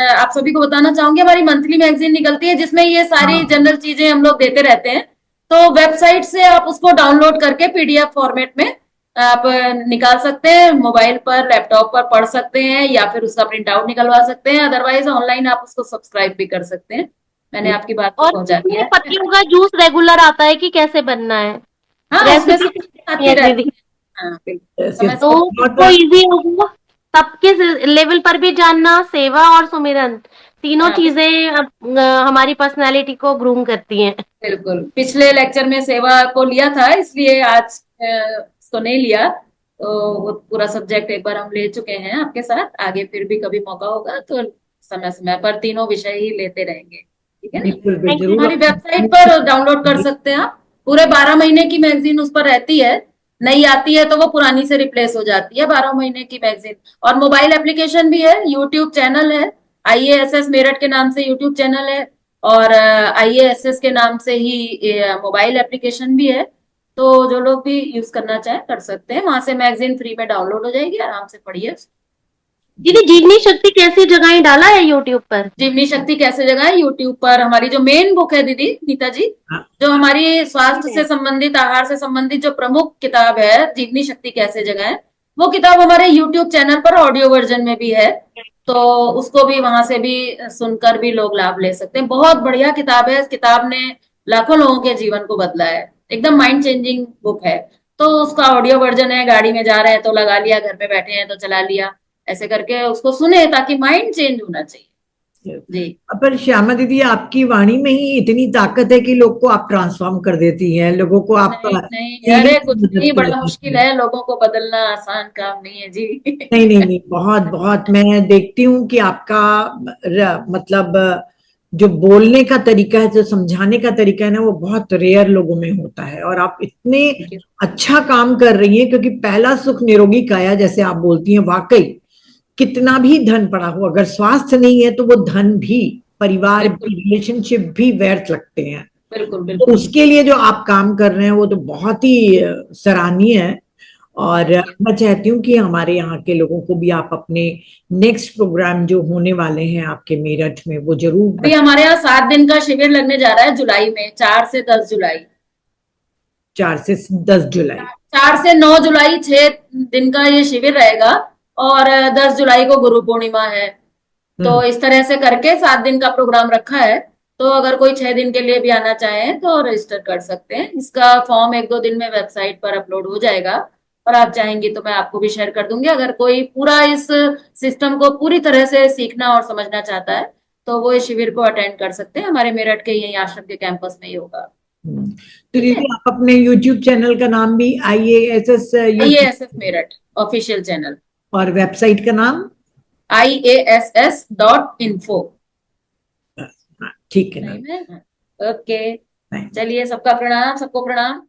Speaker 1: आप सभी को बताना चाहूंगी, हमारी मंथली मैगजीन निकलती है, जिसमें ये सारी
Speaker 2: हाँ,
Speaker 1: जनरल चीजें हम लोग देते रहते हैं। तो वेबसाइट से आप उसको डाउनलोड करके पीडीएफ फॉर्मेट में आप निकाल सकते हैं, मोबाइल पर, लैपटॉप पर पढ़ सकते हैं, या फिर उसका प्रिंट आउट निकलवा सकते हैं। अदरवाइज ऑनलाइन आप उसको सब्सक्राइब भी कर सकते हैं। मैंने आपकी बात को
Speaker 6: और
Speaker 1: पहुंचा दिया
Speaker 6: इसमें
Speaker 1: है।
Speaker 6: पत्तियों का जूस रेगुलर आता है कि कैसे बनना है?
Speaker 1: हाँ, उसमें
Speaker 6: रेसिपी
Speaker 1: सब
Speaker 6: नहीं
Speaker 1: आती
Speaker 6: है
Speaker 1: रहती
Speaker 6: दीदी,
Speaker 1: है। हाँ, बिल्कुल,
Speaker 2: यस
Speaker 1: समय
Speaker 2: यस।
Speaker 6: तो
Speaker 1: समय
Speaker 6: सबको इजी होगा, सबके लेवल पर भी जानना। सेवा और सुमिरन तीनों
Speaker 1: हाँ,
Speaker 6: चीजें हमारी पर्सनालिटी को ग्रूम करती हैं।
Speaker 1: बिल्कुल। पिछले लेक्चर में सेवा को लिया था, इसलिए आज इसको नहीं लिया। तो वो पूरा सब्जेक्ट एक बार हम ले चुके हैं आपके साथ। आगे फिर भी कभी मौका होगा तो समय समय पर तीनों विषय ही लेते रहेंगे, ठीक है ना।
Speaker 2: बिल्कुल बिल्कुल,
Speaker 6: थैंक यू
Speaker 2: जरूर
Speaker 1: हमारी
Speaker 6: दीदी।
Speaker 1: वेबसाइट पर डाउनलोड कर सकते हैं आप। पूरे 12 महीने की मैगजीन उस पर रहती है। नई आती है तो वो पुरानी से रिप्लेस हो जाती है, 12 महीने की मैगजीन। और मोबाइल एप्लीकेशन भी है, यूट्यूब चैनल है, IASS मेरठ के नाम से यूट्यूब चैनल है, और IASS के नाम से ही मोबाइल एप्लीकेशन भी है। तो जो लोग भी यूज करना चाहें कर सकते हैं, वहां से मैगजीन फ्री में डाउनलोड हो जाएगी, आराम से पढ़िए।
Speaker 6: दीदी जीवनी शक्ति कैसी जगह डाला है यूट्यूब पर?
Speaker 1: जीवनी शक्ति कैसे जगह है यूट्यूब पर, हमारी जो मेन बुक है दीदी नीता जी,
Speaker 2: हाँ,
Speaker 1: जो हमारी स्वास्थ्य से संबंधित, आहार से संबंधित जो प्रमुख किताब है, जीवनी शक्ति कैसे जगह है, वो किताब हमारे यूट्यूब चैनल पर ऑडियो वर्जन में भी है। तो उसको भी वहां से भी सुनकर भी लोग लाभ ले सकते हैं। बहुत बढ़िया किताब है, इस किताब ने लाखों लोगों के जीवन को बदला है, एकदम माइंड चेंजिंग बुक है। तो उसका ऑडियो वर्जन है, गाड़ी में जा रहे हैं तो लगा लिया, घर में बैठे हैं तो चला लिया, ऐसे करके उसको सुने, ताकि माइंड चेंज होना चाहिए
Speaker 2: yes।
Speaker 1: जी।
Speaker 2: पर श्यामा दीदी, आपकी वाणी में ही इतनी ताकत है कि लोग को आप ट्रांसफॉर्म कर देती हैं, लोगों को आप
Speaker 1: नहीं नहीं,
Speaker 2: healing
Speaker 1: अरे
Speaker 2: में
Speaker 1: कुछ
Speaker 2: मदद
Speaker 1: नहीं,
Speaker 2: कर
Speaker 1: बड़ा
Speaker 2: देती
Speaker 1: मुश्किल
Speaker 2: हैं।
Speaker 1: है, लोगों को बदलना आसान काम नहीं है जी।
Speaker 2: नहीं नहीं नहीं, बहुत बहुत मैं देखती हूँ कि आपका मतलब जो बोलने का तरीका है, जो समझाने का तरीका है ना, वो बहुत रेयर लोगों में होता है। और आप इतने
Speaker 1: Thank you।
Speaker 2: अच्छा काम कर रही हैं, क्योंकि पहला सुख निरोगी काया, जैसे आप बोलती हैं, वाकई कितना भी धन पड़ा हो, अगर स्वास्थ्य नहीं है तो वो धन भी, परिवार
Speaker 1: बिल्कुल
Speaker 2: भी, रिलेशनशिप भी व्यर्थ लगते हैं।
Speaker 1: बिल्कुल
Speaker 2: तो
Speaker 1: बिल्कुल।
Speaker 2: उसके लिए जो आप काम कर रहे हैं वो तो बहुत ही सराहनीय है। और
Speaker 1: थैंक यू।
Speaker 2: मैं चाहती हूँ कि हमारे यहाँ के लोगों को भी आप अपने नेक्स्ट प्रोग्राम जो होने वाले हैं आपके मेरठ में, वो जरूर
Speaker 1: अभी हमारे यहाँ 7 दिन का शिविर लगने जा रहा है जुलाई में, 4 से 10 जुलाई।
Speaker 2: 4 से 10 जुलाई।
Speaker 1: 4 से 9 जुलाई, 6 दिन का ये शिविर रहेगा। और 10 जुलाई को गुरु पूर्णिमा है। तो
Speaker 2: हम्म।
Speaker 1: इस तरह से करके 7 दिन का प्रोग्राम रखा है। तो अगर कोई 6 दिन के लिए भी आना चाहे तो रजिस्टर कर सकते हैं। इसका फॉर्म 1-2 दिन में वेबसाइट पर अपलोड हो जाएगा, और आप चाहेंगी तो मैं आपको भी शेयर कर दूंगी। अगर कोई पूरा इस सिस्टम को पूरी तरह से सीखना और समझना चाहता है तो वो इस शिविर को अटेंड कर सकते हैं। हमारे मेरठ के यही आश्रम के कैंपस में ही होगा।
Speaker 2: तो दीदी आप अपने YouTube चैनल का नाम भी IASS
Speaker 1: IASS Meerut official channel,
Speaker 2: और वेबसाइट का नाम
Speaker 1: IASS.info।
Speaker 2: ठीक है ना।
Speaker 1: ओके, चलिए सबका प्रणाम, सबको प्रणाम।